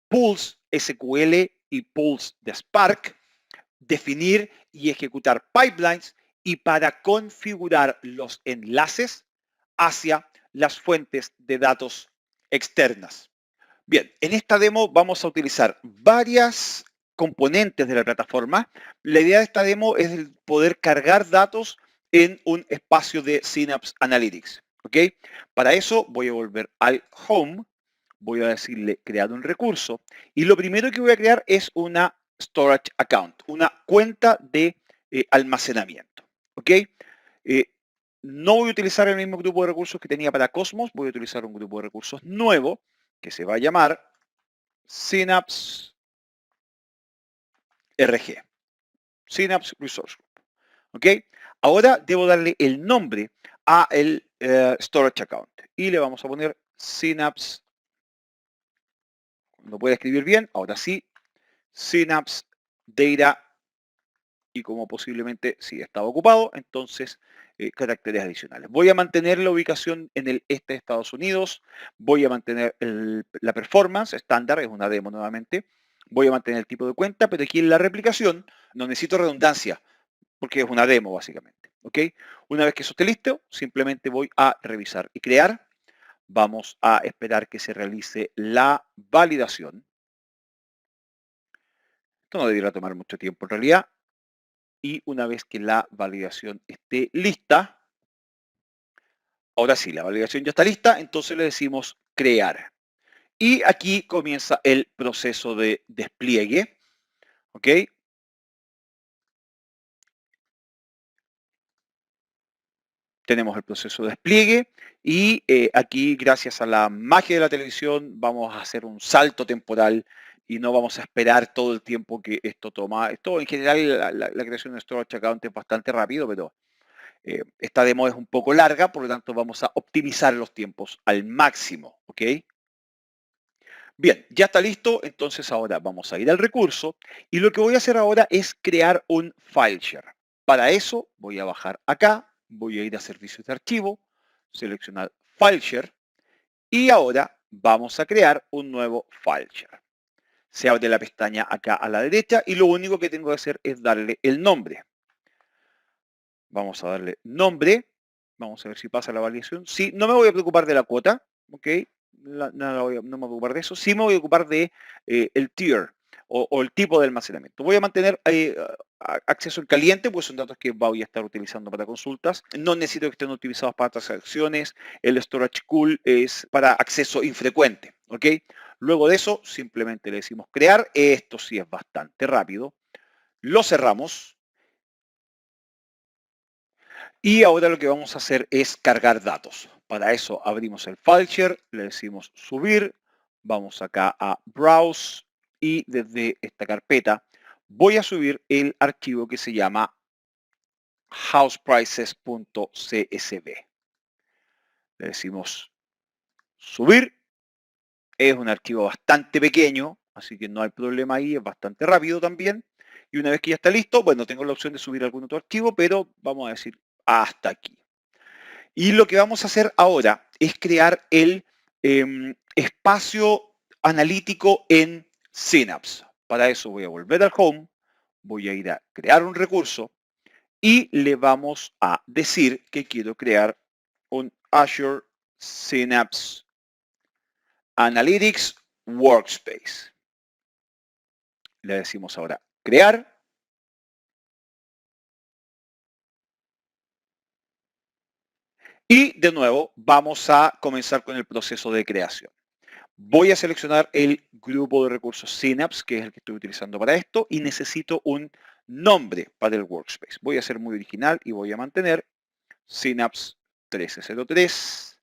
pools SQL y pools de Spark, definir y ejecutar pipelines y para configurar los enlaces hacia las fuentes de datos externas. Bien, en esta demo vamos a utilizar varias componentes de la plataforma. La idea de esta demo es el poder cargar datos en un espacio de Synapse Analytics. ¿Ok? Para eso voy a volver al Home, voy a decirle crear un recurso y lo primero que voy a crear es una Storage Account, una cuenta de almacenamiento. ¿Ok? No voy a utilizar el mismo grupo de recursos que tenía para Cosmos, voy a utilizar un grupo de recursos nuevo que se va a llamar Synapse RG, Synapse Resource Group. ¿Ok? Ahora debo darle el nombre a el Storage Account y le vamos a poner Synapse, lo puede escribir bien, ahora sí, Synapse Data y como posiblemente sí estaba ocupado, entonces caracteres adicionales. Voy a mantener la ubicación en el este de Estados Unidos, voy a mantener la performance estándar, es una demo nuevamente, voy a mantener el tipo de cuenta, pero aquí en la replicación no necesito redundancia, porque es una demo básicamente. ¿Ok? Una vez que eso esté listo, simplemente voy a revisar y crear. Vamos a esperar que se realice la validación. Esto no debería tomar mucho tiempo en realidad. Y una vez que la validación esté lista, ahora sí, la validación ya está lista, entonces le decimos crear. Y aquí comienza el proceso de despliegue. ¿Ok? Tenemos el proceso de despliegue y aquí, gracias a la magia de la televisión, vamos a hacer un salto temporal y no vamos a esperar todo el tiempo que esto toma. Esto en general, la creación de Storage Account es bastante rápido, pero esta demo es un poco larga, por lo tanto vamos a optimizar los tiempos al máximo, ¿ok? Bien, ya está listo, entonces ahora vamos a ir al recurso y lo que voy a hacer ahora es crear un file share. Para eso voy a bajar acá, voy a ir a servicios de archivo, seleccionar file share y ahora vamos a crear un nuevo file share. Se abre la pestaña acá a la derecha y lo único que tengo que hacer es darle el nombre. Vamos a darle nombre. Vamos a ver si pasa la validación. Sí, no me voy a preocupar de la cuota, ¿ok? No me voy a preocupar de eso. Sí me voy a ocupar de el tier o el tipo de almacenamiento. Voy a mantener acceso en caliente, pues son datos que voy a estar utilizando para consultas. No necesito que estén utilizados para transacciones. El storage cool es para acceso infrecuente, ¿ok? Luego de eso, simplemente le decimos crear. Esto sí es bastante rápido. Lo cerramos. Y ahora lo que vamos a hacer es cargar datos. Para eso abrimos el file share, le decimos subir, vamos acá a browse y desde esta carpeta voy a subir el archivo que se llama houseprices.csv. Le decimos subir, es un archivo bastante pequeño, así que no hay problema ahí, es bastante rápido también. Y una vez que ya está listo, bueno, tengo la opción de subir algún otro archivo, pero vamos a decir hasta aquí. Y lo que vamos a hacer ahora es crear el espacio analítico en Synapse. Para eso voy a volver al Home, voy a ir a crear un recurso y le vamos a decir que quiero crear un Azure Synapse Analytics Workspace. Le decimos ahora crear. Y de nuevo vamos a comenzar con el proceso de creación. Voy a seleccionar el grupo de recursos Synapse, que es el que estoy utilizando para esto, y necesito un nombre para el workspace. Voy a ser muy original y voy a mantener Synapse 1303.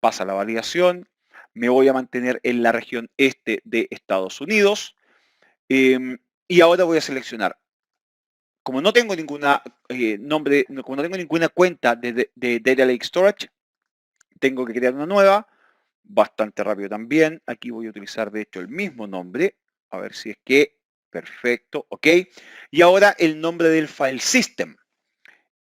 Pasa la validación. Me voy a mantener en la región este de Estados Unidos. Y ahora voy a seleccionar. Como no tengo ninguna como no tengo ninguna cuenta de Data Lake Storage, tengo que crear una nueva. Bastante rápido también. Aquí voy a utilizar de hecho el mismo nombre. A ver si es que, perfecto, ok. Y ahora el nombre del file system.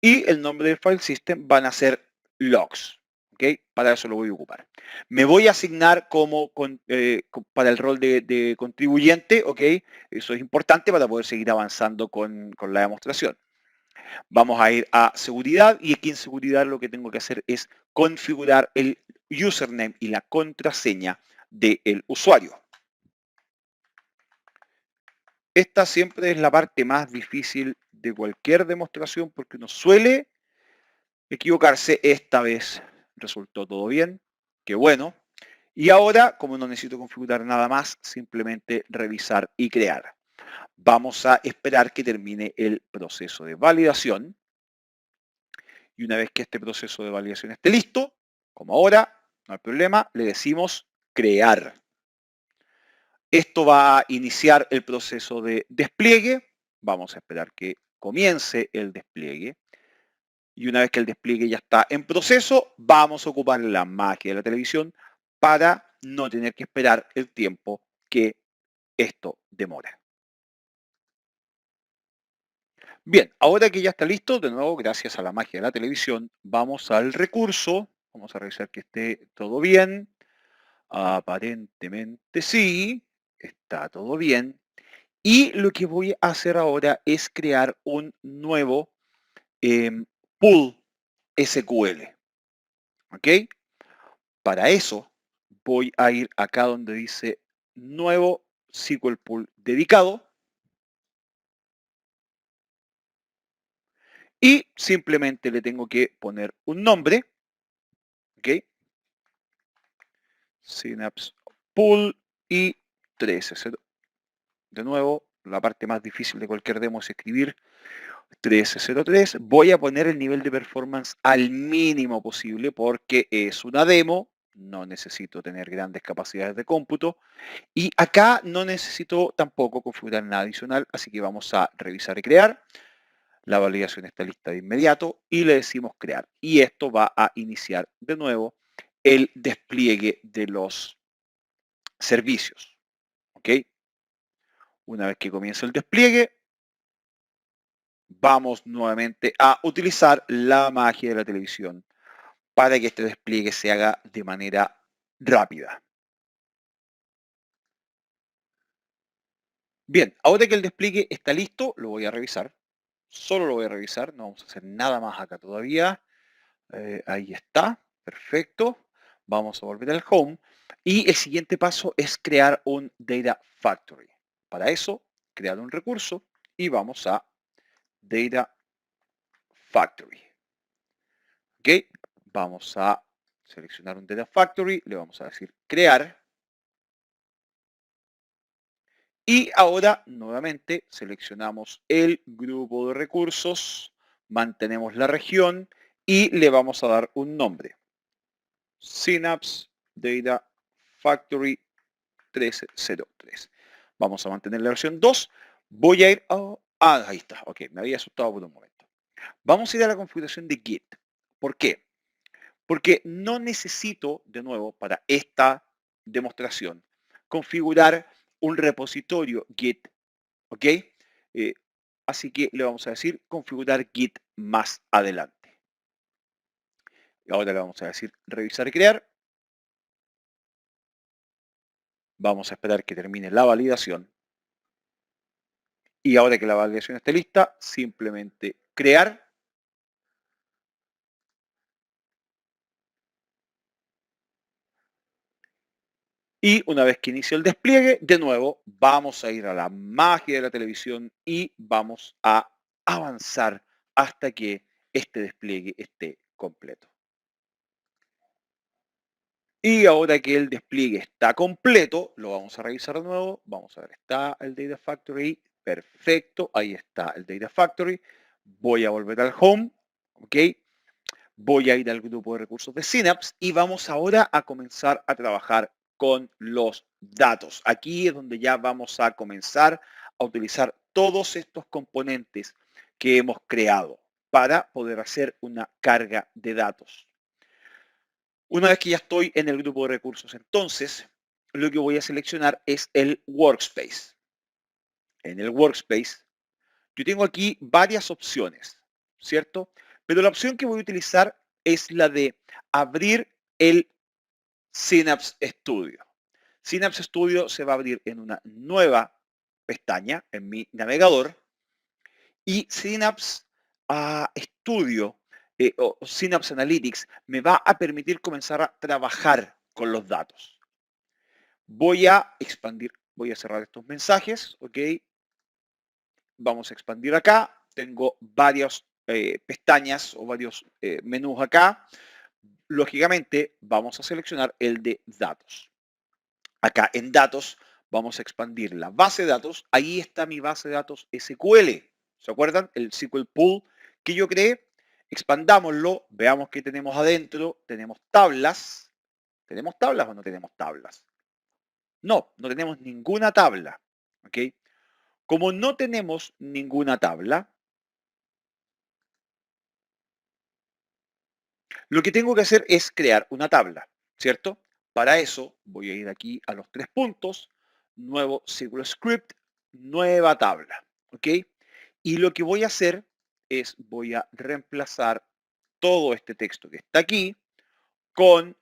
Y el nombre del file system van a ser logs. ¿Ok? Para eso lo voy a ocupar. Me voy a asignar para el rol de contribuyente. ¿Ok? Eso es importante para poder seguir avanzando con la demostración. Vamos a ir a seguridad y aquí en seguridad lo que tengo que hacer es configurar el username y la contraseña del usuario. Esta siempre es la parte más difícil de cualquier demostración porque uno suele equivocarse. Esta vez resultó todo bien, qué bueno. Y ahora, como no necesito configurar nada más, simplemente revisar y crear. Vamos a esperar que termine el proceso de validación. Y una vez que este proceso de validación esté listo, como ahora, no hay problema, le decimos crear. Esto va a iniciar el proceso de despliegue. Vamos a esperar que comience el despliegue. Y una vez que el despliegue ya está en proceso, vamos a ocupar la magia de la televisión para no tener que esperar el tiempo que esto demora. Bien, ahora que ya está listo, de nuevo, gracias a la magia de la televisión, vamos al recurso. Vamos a revisar que esté todo bien. Aparentemente sí, está todo bien. Y lo que voy a hacer ahora es crear un nuevo pool SQL. ¿Ok? Para eso voy a ir acá donde dice nuevo SQL pool dedicado. Y simplemente le tengo que poner un nombre. ¿Ok? Synapse pool y 13. De nuevo, la parte más difícil de cualquier demo es escribir 1303. Voy a poner el nivel de performance al mínimo posible porque es una demo, no necesito tener grandes capacidades de cómputo y acá no necesito tampoco configurar nada adicional, así que vamos a revisar y crear. La validación está lista de inmediato y le decimos crear. Y esto va a iniciar de nuevo el despliegue de los servicios. ¿Ok? Una vez que comienza el despliegue, vamos nuevamente a utilizar la magia de la televisión para que este despliegue se haga de manera rápida. Bien, ahora que el despliegue está listo, lo voy a revisar. Solo lo voy a revisar, no vamos a hacer nada más acá todavía. Ahí está, perfecto. Vamos a volver al home. Y el siguiente paso es crear un Data Factory. Para eso, crear un recurso y vamos a Data Factory. ¿Ok? Vamos a seleccionar un Data Factory, le vamos a decir crear. Y ahora, nuevamente, seleccionamos el grupo de recursos, mantenemos la región y le vamos a dar un nombre. Synapse Data Factory 1303. Vamos a mantener la versión 2. Voy a ir a... ahí está. Ok, me había asustado por un momento. Vamos a ir a la configuración de Git. ¿Por qué? Porque no necesito, de nuevo, para esta demostración, configurar un repositorio Git. ¿Ok? Así que le vamos a decir configurar Git más adelante. Y ahora le vamos a decir revisar y crear. Vamos a esperar que termine la validación. Y ahora que la validación esté lista, simplemente crear. Y una vez que inicie el despliegue, de nuevo, vamos a ir a la magia de la televisión y vamos a avanzar hasta que este despliegue esté completo. Y ahora que el despliegue está completo, lo vamos a revisar de nuevo. Vamos a ver, está el Data Factory. Perfecto, ahí está el Data Factory. Voy a volver al Home. ¿Ok? Voy a ir al grupo de recursos de Synapse y vamos ahora a comenzar a trabajar con los datos. Aquí es donde ya vamos a comenzar a utilizar todos estos componentes que hemos creado para poder hacer una carga de datos. Una vez que ya estoy en el grupo de recursos, entonces, lo que voy a seleccionar es el Workspace. En el Workspace, yo tengo aquí varias opciones, ¿cierto? Pero la opción que voy a utilizar es la de abrir el Synapse Studio. Synapse Studio se va a abrir en una nueva pestaña en mi navegador y Synapse Studio o Synapse Analytics me va a permitir comenzar a trabajar con los datos. Voy a expandir, voy a cerrar estos mensajes, ¿ok? Vamos a expandir acá. Tengo varias pestañas o varios menús acá. Lógicamente, vamos a seleccionar el de datos. Acá en datos vamos a expandir la base de datos. Ahí está mi base de datos SQL. ¿Se acuerdan? El SQL Pool que yo creé. Expandámoslo. Veamos qué tenemos adentro. Tenemos tablas. ¿Tenemos tablas o no tenemos tablas? No, no tenemos ninguna tabla. ¿Ok? Como no tenemos ninguna tabla, lo que tengo que hacer es crear una tabla, ¿cierto? Para eso voy a ir aquí a los 3 puntos, nuevo SQL Script, nueva tabla, ¿ok? Y lo que voy a hacer es voy a reemplazar todo este texto que está aquí con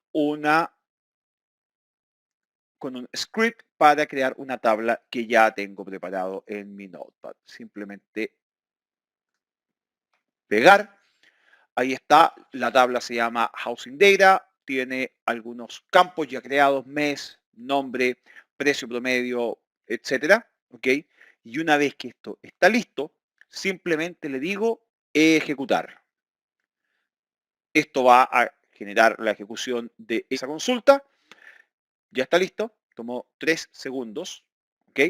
con un script para crear una tabla que ya tengo preparado en mi Notepad. Simplemente pegar. Ahí está, la tabla se llama Housing Data, tiene algunos campos ya creados, mes, nombre, precio promedio, etcétera, ¿ok? Y una vez que esto está listo, simplemente le digo ejecutar. Esto va a generar la ejecución de esa consulta. Ya está listo, tomó 3 segundos, ¿ok?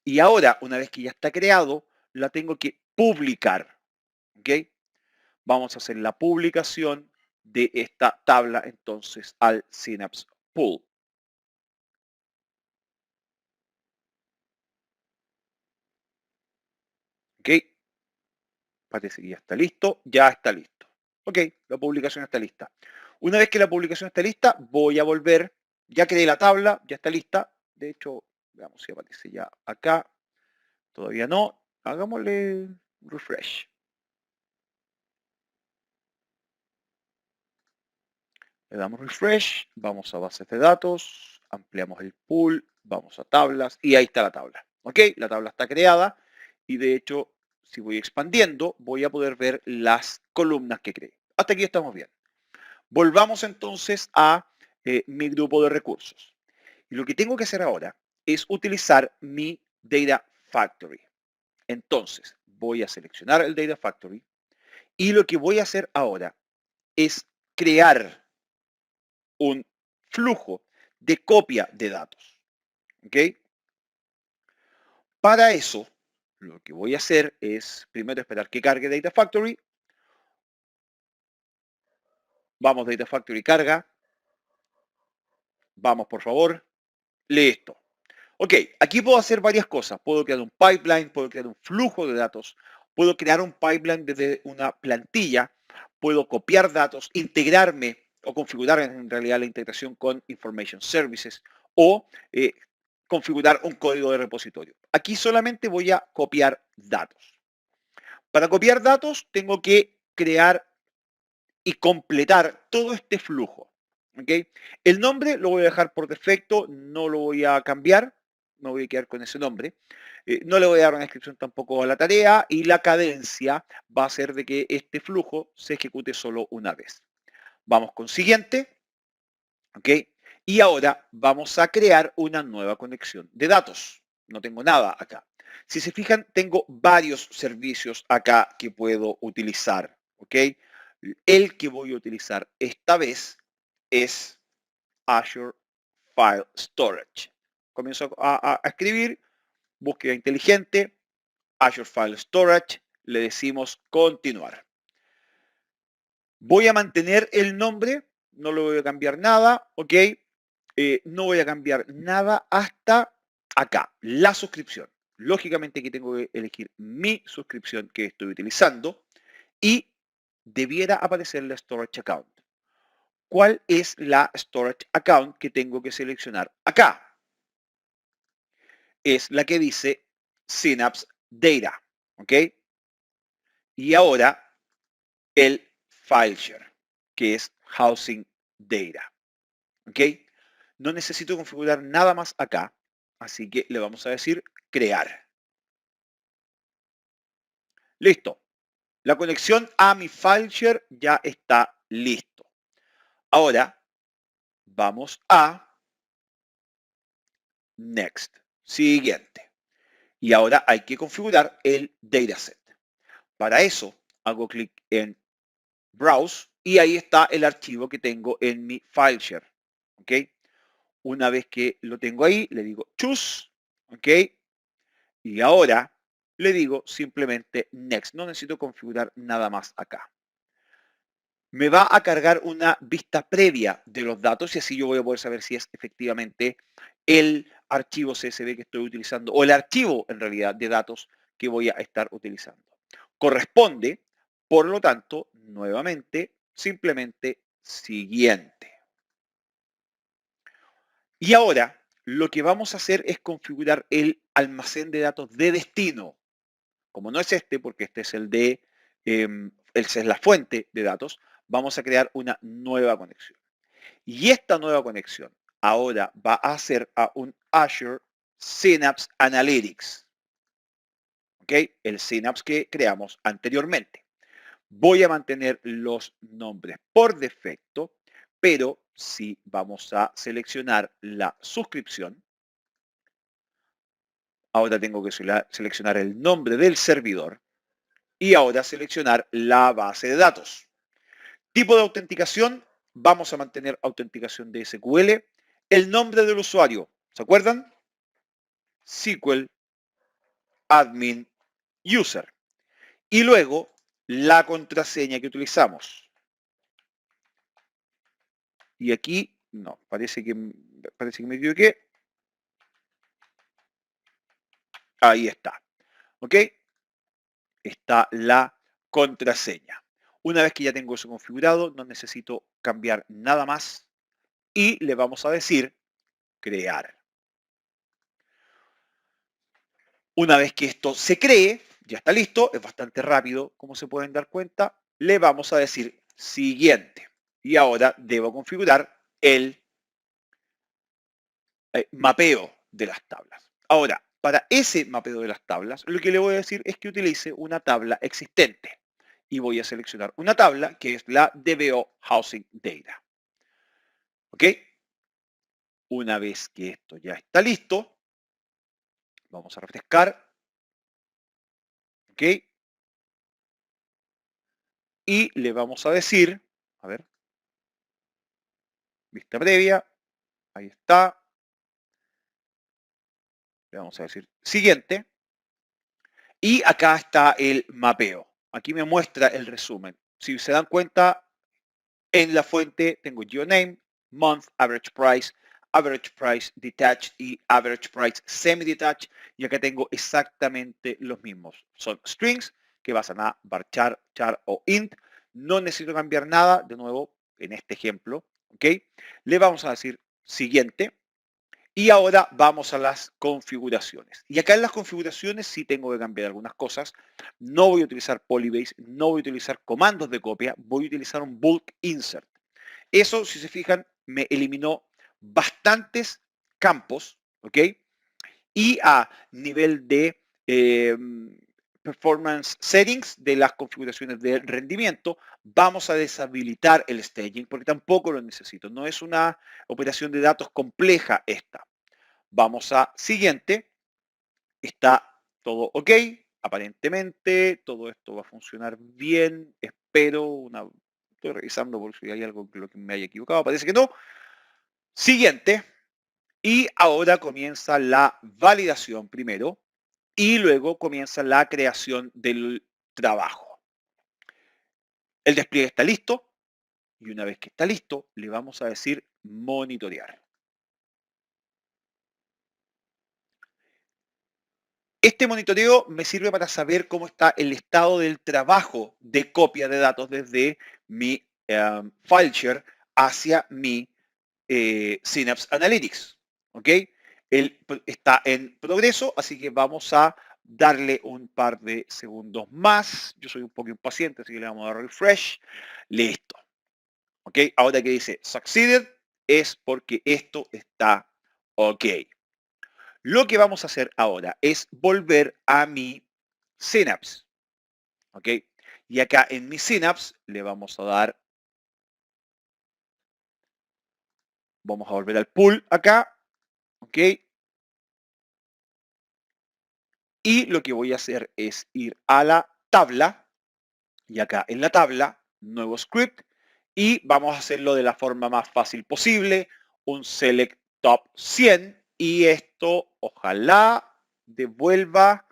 Y ahora, una vez que ya está creado, la tengo que publicar, ¿ok? Vamos a hacer la publicación de esta tabla entonces al Synapse Pool. ¿Ok? Parece que ya está listo. Ya está listo. Ok, la publicación está lista. Una vez que la publicación está lista, voy a volver. Ya creé la tabla, ya está lista. De hecho, veamos si aparece ya acá. Todavía no. Hagámosle refresh. Le damos refresh, vamos a bases de datos, ampliamos el pool, vamos a tablas y ahí está la tabla. ¿Ok? La tabla está creada y de hecho, si voy expandiendo, voy a poder ver las columnas que creé. Hasta aquí estamos bien. Volvamos entonces a mi grupo de recursos. Y lo que tengo que hacer ahora es utilizar mi Data Factory. Entonces, voy a seleccionar el Data Factory y lo que voy a hacer ahora es crear un flujo de copia de datos. ¿Ok? Para eso, lo que voy a hacer es primero esperar que cargue Data Factory. Vamos, Data Factory carga. Vamos, por favor. Listo. Ok, aquí puedo hacer varias cosas. Puedo crear un pipeline, puedo crear un flujo de datos, puedo crear un pipeline desde una plantilla, puedo copiar datos, integrarme o configurar en realidad la integración con Information Services o configurar un código de repositorio. Aquí solamente voy a copiar datos. Para copiar datos tengo que crear y completar todo este flujo. ¿Okay? El nombre lo voy a dejar por defecto, no lo voy a cambiar, me voy a quedar con ese nombre. No le voy a dar una descripción tampoco a la tarea y la cadencia va a ser de que este flujo se ejecute solo una vez. Vamos con siguiente. ¿Ok? Y ahora vamos a crear una nueva conexión de datos. No tengo nada acá. Si se fijan, tengo varios servicios acá que puedo utilizar. ¿Ok? El que voy a utilizar esta vez es Azure File Storage. Comienzo a escribir, búsqueda inteligente, Azure File Storage, le decimos continuar. Voy a mantener el nombre, no lo voy a cambiar nada, ¿ok? No voy a cambiar nada hasta acá, la suscripción. Lógicamente aquí tengo que elegir mi suscripción que estoy utilizando y debiera aparecer la Storage Account. ¿Cuál es la Storage Account que tengo que seleccionar acá? Es la que dice Synapse Data, ¿ok? Y ahora el FileShare, que es Housing Data, ¿ok? No necesito configurar nada más acá, así que le vamos a decir crear. Listo. La conexión a mi FileShare ya está listo. Ahora vamos a Next. Siguiente. Y ahora hay que configurar el dataset. Para eso hago clic en Browse y ahí está el archivo que tengo en mi FileShare. ¿Ok? Una vez que lo tengo ahí, le digo Choose. ¿Ok? Y ahora le digo simplemente Next. No necesito configurar nada más acá. Me va a cargar una vista previa de los datos y así yo voy a poder saber si es efectivamente el archivo CSV que estoy utilizando o el archivo en realidad de datos que voy a estar utilizando. Corresponde, por lo tanto, nuevamente, simplemente siguiente. Y ahora lo que vamos a hacer es configurar el almacén de datos de destino. Como no es este, porque este es el de, esa es la fuente de datos, vamos a crear una nueva conexión. Y esta nueva conexión ahora va a ser a un Azure Synapse Analytics. ¿Ok? El Synapse que creamos anteriormente. Voy a mantener los nombres por defecto, pero si vamos a seleccionar la suscripción, ahora tengo que seleccionar el nombre del servidor y ahora seleccionar la base de datos. Tipo de autenticación, vamos a mantener autenticación de SQL. El nombre del usuario, ¿se acuerdan? SQL Admin User. Y luego la contraseña que utilizamos. Y aquí, no, parece que me equivoqué. Ahí está. ¿Ok? Está la contraseña. Una vez que ya tengo eso configurado, no necesito cambiar nada más y le vamos a decir crear. Una vez que esto se cree, ya está listo, es bastante rápido, como se pueden dar cuenta, le vamos a decir siguiente. Y ahora debo configurar el mapeo de las tablas. Ahora, para ese mapeo de las tablas, lo que le voy a decir es que utilice una tabla existente. Y voy a seleccionar una tabla que es la DBO Housing Data. ¿Ok? Una vez que esto ya está listo, vamos a refrescar. ¿Ok? Y le vamos a decir, a ver, vista previa, ahí está. Le vamos a decir siguiente. Y acá está el mapeo. Aquí me muestra el resumen. Si se dan cuenta, en la fuente tengo GeoName, Month, Average Price Detached y Average Price Semi-Detached. Y acá tengo exactamente los mismos. Son strings que basan a varchar, char o int. No necesito cambiar nada, de nuevo, en este ejemplo. ¿Ok? Le vamos a decir siguiente. Y ahora vamos a las configuraciones. Y acá en las configuraciones sí tengo que cambiar algunas cosas. No voy a utilizar Polybase, no voy a utilizar comandos de copia, voy a utilizar un bulk insert. Eso, si se fijan, me eliminó bastantes campos, ¿ok? Y a nivel de performance settings de las configuraciones de rendimiento, vamos a deshabilitar el staging porque tampoco lo necesito. No es una operación de datos compleja esta. Vamos a siguiente. Está todo ok. Aparentemente todo esto va a funcionar bien. Espero. Estoy revisando por si hay algo que me haya equivocado. Parece que no. Siguiente. Y ahora comienza la validación primero. Y luego comienza la creación del trabajo. El despliegue está listo. Y una vez que está listo, le vamos a decir monitorear. Este monitoreo me sirve para saber cómo está el estado del trabajo de copia de datos desde mi FileShare hacia mi Synapse Analytics. ¿Ok? Él está en progreso, así que vamos a darle un par de segundos más. Yo soy un poco impaciente, así que le vamos a dar refresh. Listo. ¿Ok? Ahora que dice succeeded es porque esto está ok. Lo que vamos a hacer ahora es volver a mi Synapse. ¿Ok? Y acá en mi Synapse le vamos a dar, vamos a volver al pool acá. ¿Ok? Y lo que voy a hacer es ir a la tabla. Y acá en la tabla, nuevo script. Y vamos a hacerlo de la forma más fácil posible. Un select top 100. Y esto ojalá devuelva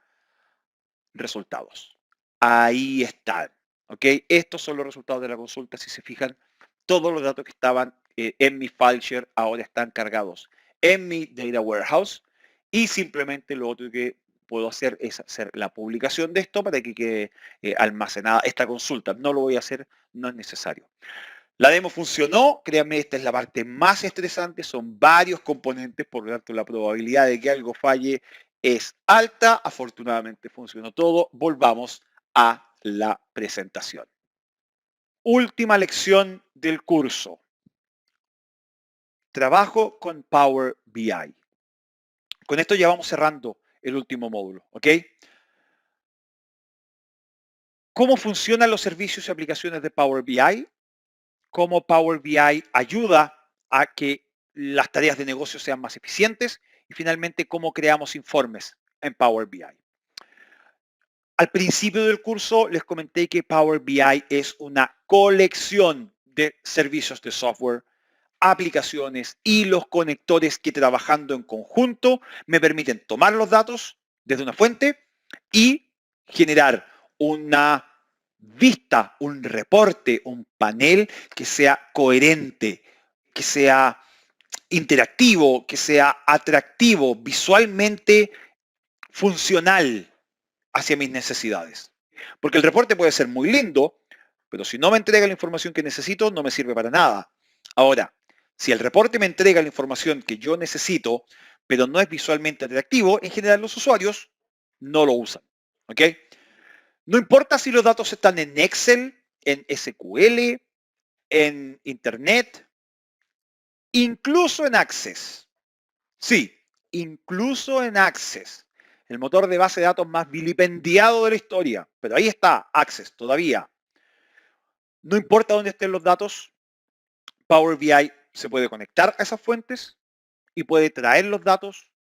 resultados. Ahí están. ¿Ok? Estos son los resultados de la consulta. Si se fijan, todos los datos que estaban en mi FileShare ahora están cargados en mi Data Warehouse. Y simplemente lo otro que puedo hacer es hacer la publicación de esto para que quede almacenada esta consulta. No lo voy a hacer, no es necesario. La demo funcionó, créanme, esta es la parte más estresante, son varios componentes, por lo tanto la probabilidad de que algo falle es alta. Afortunadamente funcionó todo. Volvamos a la presentación. Última lección del curso. Trabajo con Power BI. Con esto ya vamos cerrando el último módulo, ¿ok? ¿Cómo funcionan los servicios y aplicaciones de Power BI? ¿Cómo Power BI ayuda a que las tareas de negocio sean más eficientes? Y finalmente, cómo creamos informes en Power BI. Al principio del curso les comenté que Power BI es una colección de servicios de software, aplicaciones y los conectores que trabajando en conjunto me permiten tomar los datos desde una fuente y generar una vista, un reporte, un panel que sea coherente, que sea interactivo, que sea atractivo, visualmente funcional hacia mis necesidades. Porque el reporte puede ser muy lindo, pero si no me entrega la información que necesito, no me sirve para nada. Ahora, si el reporte me entrega la información que yo necesito, pero no es visualmente atractivo, en general los usuarios no lo usan. ¿Ok? No importa si los datos están en Excel, en SQL, en Internet, incluso en Access. Sí, incluso en Access, el motor de base de datos más vilipendiado de la historia. Pero ahí está, Access, todavía. No importa dónde estén los datos, Power BI se puede conectar a esas fuentes y puede traer los datos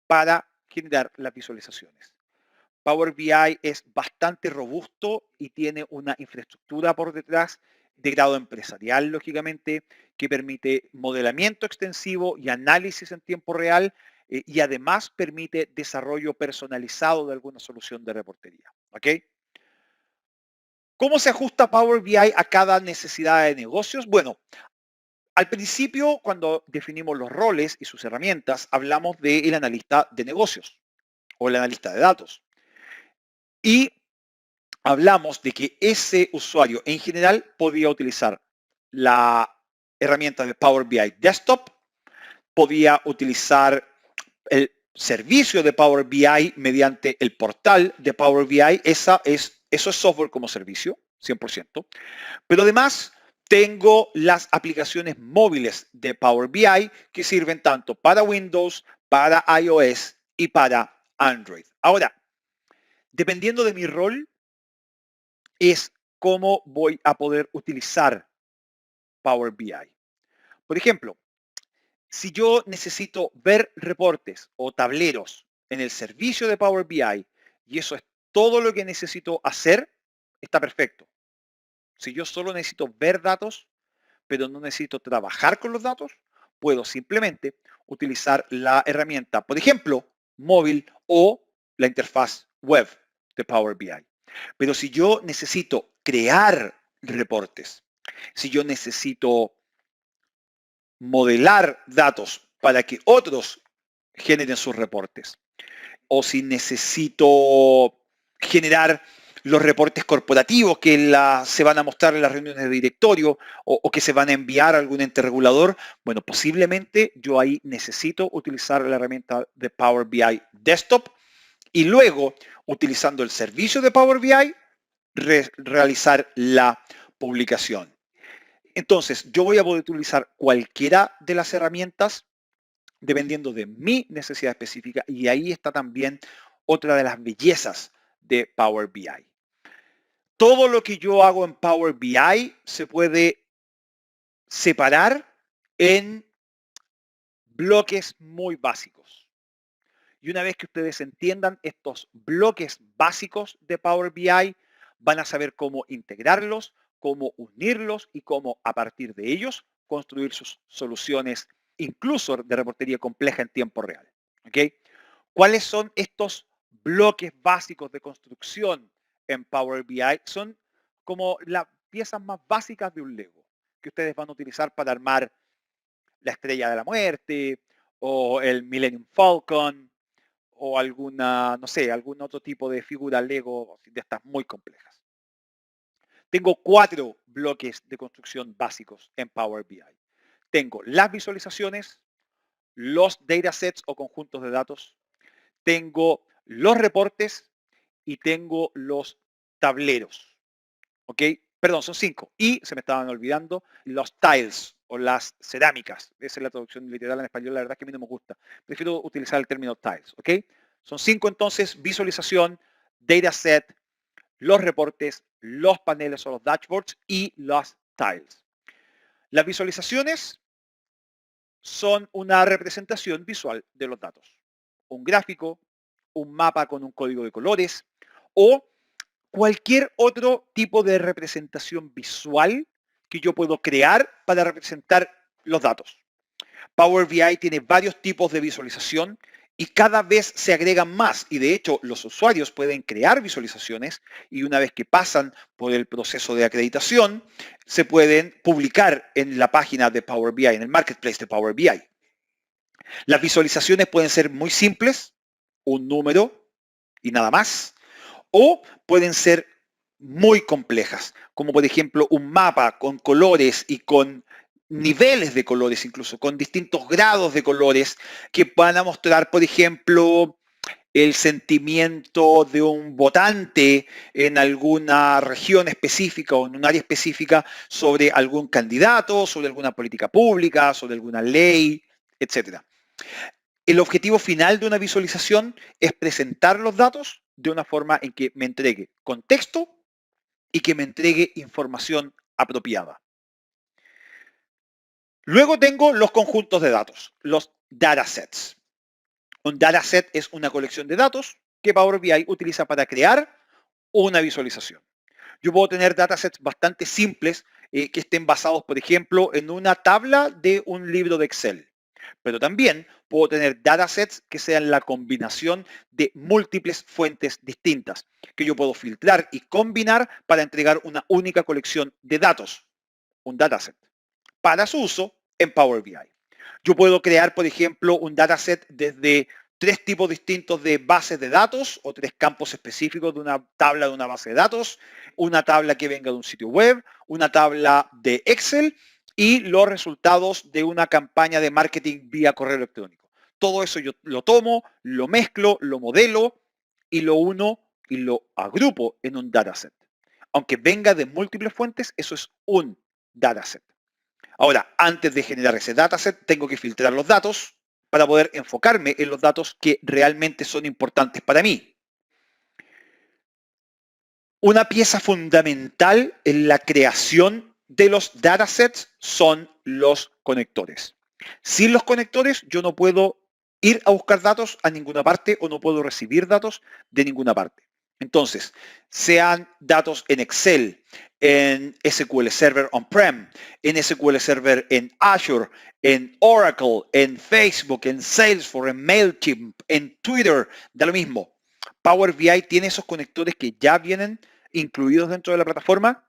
para generar las visualizaciones. Power BI es bastante robusto y tiene una infraestructura por detrás de grado empresarial, lógicamente, que permite modelamiento extensivo y análisis en tiempo real y además permite desarrollo personalizado de alguna solución de reportería. ¿Ok? ¿Cómo se ajusta Power BI a cada necesidad de negocios? Bueno, al principio, cuando definimos los roles y sus herramientas, hablamos del analista de negocios o el analista de datos. Y hablamos de que ese usuario en general podía utilizar la herramienta de Power BI Desktop, podía utilizar el servicio de Power BI mediante el portal de Power BI. Eso es software como servicio, 100%. Pero además tengo las aplicaciones móviles de Power BI que sirven tanto para Windows, para iOS y para Android. Ahora, dependiendo de mi rol, es cómo voy a poder utilizar Power BI. Por ejemplo, si yo necesito ver reportes o tableros en el servicio de Power BI y eso es todo lo que necesito hacer, está perfecto. Si yo solo necesito ver datos, pero no necesito trabajar con los datos, puedo simplemente utilizar la herramienta, por ejemplo, móvil o la interfaz web de Power BI. Pero si yo necesito crear reportes, si yo necesito modelar datos para que otros generen sus reportes, o si necesito generar los reportes corporativos que se van a mostrar en las reuniones de directorio o que se van a enviar a algún ente regulador, bueno, posiblemente yo ahí necesito utilizar la herramienta de Power BI Desktop y luego, utilizando el servicio de Power BI, realizar la publicación. Entonces, yo voy a poder utilizar cualquiera de las herramientas dependiendo de mi necesidad específica y ahí está también otra de las bellezas de Power BI. Todo lo que yo hago en Power BI se puede separar en bloques muy básicos. Y una vez que ustedes entiendan estos bloques básicos de Power BI, van a saber cómo integrarlos, cómo unirlos y cómo a partir de ellos construir sus soluciones, incluso de reportería compleja en tiempo real. ¿Ok? ¿Cuáles son estos bloques básicos de construcción en Power BI? Son como las piezas más básicas de un Lego que ustedes van a utilizar para armar la Estrella de la Muerte o el Millennium Falcon o alguna, no sé, algún otro tipo de figura Lego de estas muy complejas. Tengo 4 bloques de construcción básicos en Power BI. Tengo las visualizaciones, los datasets o conjuntos de datos, tengo los reportes y tengo los tableros. ¿Ok? Perdón, son 5. Y se me estaban olvidando los tiles o las cerámicas. Esa es la traducción literal en español. La verdad es que a mí no me gusta. Prefiero utilizar el término tiles. ¿Ok? Son 5 entonces: visualización, dataset, los reportes, los paneles o los dashboards y los tiles. Las visualizaciones son una representación visual de los datos. Un gráfico, un mapa con un código de colores o cualquier otro tipo de representación visual que yo puedo crear para representar los datos. Power BI tiene varios tipos de visualización y cada vez se agregan más. Y de hecho, los usuarios pueden crear visualizaciones y una vez que pasan por el proceso de acreditación, se pueden publicar en la página de Power BI, en el marketplace de Power BI. Las visualizaciones pueden ser muy simples, un número y nada más, o pueden ser muy complejas, como por ejemplo un mapa con colores y con niveles de colores, incluso con distintos grados de colores que van a mostrar, por ejemplo, el sentimiento de un votante en alguna región específica o en un área específica sobre algún candidato, sobre alguna política pública, sobre alguna ley, etc. El objetivo final de una visualización es presentar los datos de una forma en que me entregue contexto y que me entregue información apropiada. Luego tengo los conjuntos de datos, los datasets. Un dataset es una colección de datos que Power BI utiliza para crear una visualización. Yo puedo tener datasets bastante simples que estén basados, por ejemplo, en una tabla de un libro de Excel. Pero también puedo tener datasets que sean la combinación de múltiples fuentes distintas, que yo puedo filtrar y combinar para entregar una única colección de datos, un dataset, para su uso en Power BI. Yo puedo crear, por ejemplo, un dataset desde 3 tipos distintos de bases de datos o 3 campos específicos de una tabla de una base de datos, una tabla que venga de un sitio web, una tabla de Excel y los resultados de una campaña de marketing vía correo electrónico. Todo eso yo lo tomo, lo mezclo, lo modelo y lo uno y lo agrupo en un dataset. Aunque venga de múltiples fuentes, eso es un dataset. Ahora, antes de generar ese dataset, tengo que filtrar los datos para poder enfocarme en los datos que realmente son importantes para mí. Una pieza fundamental en la creación de los datasets son los conectores. Sin los conectores, yo no puedo ir a buscar datos a ninguna parte o no puedo recibir datos de ninguna parte. Entonces, sean datos en Excel, en SQL Server On-Prem, en SQL Server en Azure, en Oracle, en Facebook, en Salesforce, en MailChimp, en Twitter, da lo mismo. Power BI tiene esos conectores que ya vienen incluidos dentro de la plataforma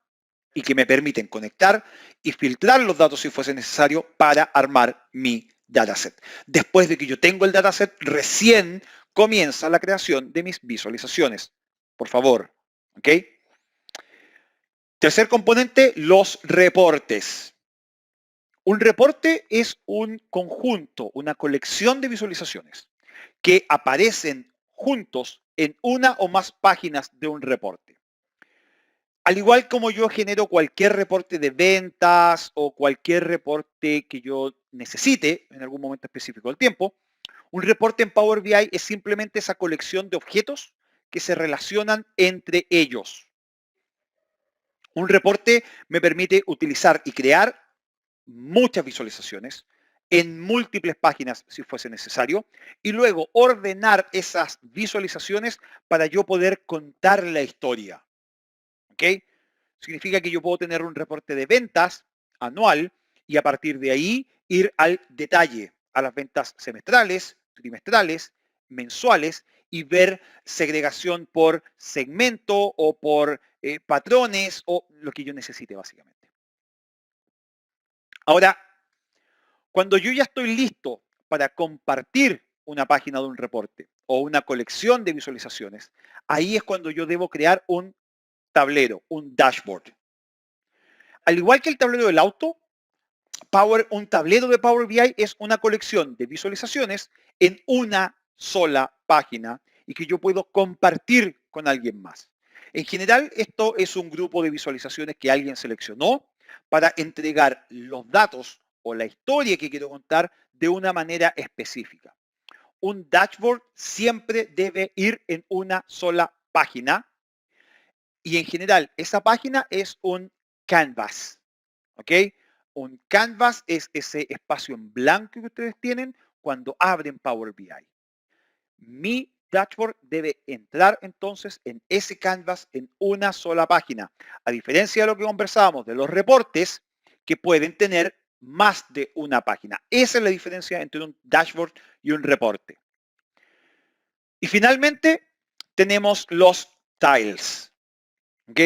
y que me permiten conectar y filtrar los datos si fuese necesario para armar mi dataset. Después de que yo tengo el dataset, recién comienza la creación de mis visualizaciones. Por favor, ¿ok? Tercer componente, los reportes. Un reporte es un conjunto, una colección de visualizaciones que aparecen juntos en una o más páginas de un reporte. Al igual como yo genero cualquier reporte de ventas o cualquier reporte que yo necesite en algún momento específico del tiempo, un reporte en Power BI es simplemente esa colección de objetos que se relacionan entre ellos. Un reporte me permite utilizar y crear muchas visualizaciones en múltiples páginas si fuese necesario y luego ordenar esas visualizaciones para yo poder contar la historia. ¿Ok? Significa que yo puedo tener un reporte de ventas anual y a partir de ahí ir al detalle, a las ventas semestrales, trimestrales, mensuales y ver segregación por segmento o por patrones o lo que yo necesite básicamente. Ahora, cuando yo ya estoy listo para compartir una página de un reporte o una colección de visualizaciones, ahí es cuando yo debo crear un tablero, un dashboard. Al igual que el tablero del auto, un tablero de Power BI es una colección de visualizaciones en una sola página y que yo puedo compartir con alguien más. En general, esto es un grupo de visualizaciones que alguien seleccionó para entregar los datos o la historia que quiero contar de una manera específica. Un dashboard siempre debe ir en una sola página y en general esa página es un canvas. ¿Ok? Un canvas es ese espacio en blanco que ustedes tienen cuando abren Power BI. Mi dashboard debe entrar entonces en ese canvas en una sola página. A diferencia de lo que conversábamos de los reportes que pueden tener más de una página. Esa es la diferencia entre un dashboard y un reporte. Y finalmente tenemos los tiles. ¿Ok?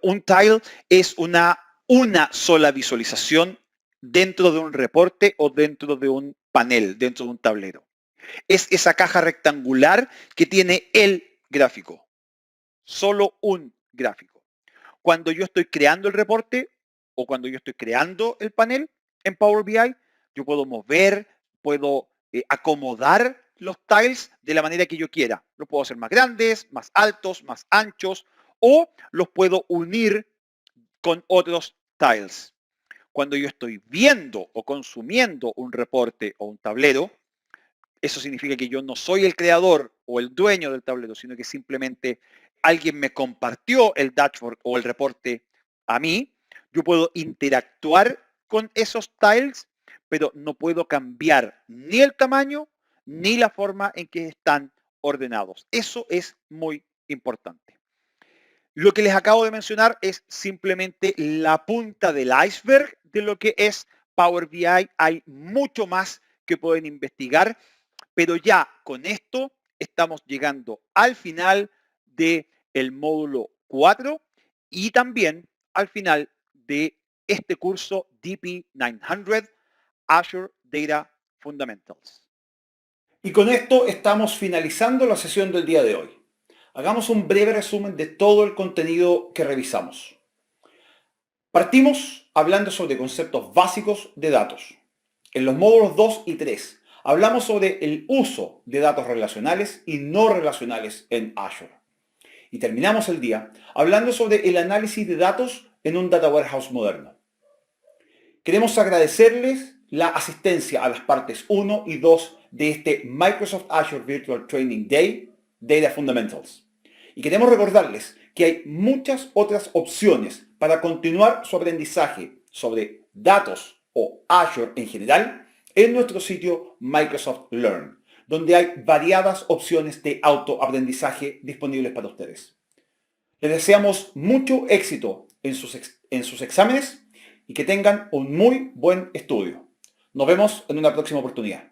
Un tile es una sola visualización dentro de un reporte o dentro de un panel, dentro de un tablero. Es esa caja rectangular que tiene el gráfico. Solo un gráfico. Cuando yo estoy creando el reporte o cuando yo estoy creando el panel en Power BI, yo puedo mover, puedo acomodar los tiles de la manera que yo quiera. Los puedo hacer más grandes, más altos, más anchos, o los puedo unir con otros tiles. Cuando yo estoy viendo o consumiendo un reporte o un tablero, eso significa que yo no soy el creador o el dueño del tablero, sino que simplemente alguien me compartió el dashboard o el reporte a mí. Yo puedo interactuar con esos tiles, pero no puedo cambiar ni el tamaño ni la forma en que están ordenados. Eso es muy importante. Lo que les acabo de mencionar es simplemente la punta del iceberg de lo que es Power BI. Hay mucho más que pueden investigar, pero ya con esto estamos llegando al final del módulo 4 y también al final de este curso DP900 Azure Data Fundamentals. Y con esto estamos finalizando la sesión del día de hoy. Hagamos un breve resumen de todo el contenido que revisamos. Partimos hablando sobre conceptos básicos de datos. En los módulos 2 y 3 hablamos sobre el uso de datos relacionales y no relacionales en Azure. Y terminamos el día hablando sobre el análisis de datos en un Data Warehouse moderno. Queremos agradecerles la asistencia a las partes 1 y 2 de este Microsoft Azure Virtual Training Day, Data Fundamentals. Y queremos recordarles que hay muchas otras opciones para continuar su aprendizaje sobre datos o Azure en general en nuestro sitio Microsoft Learn, donde hay variadas opciones de autoaprendizaje disponibles para ustedes. Les deseamos mucho éxito en sus exámenes y que tengan un muy buen estudio. Nos vemos en una próxima oportunidad.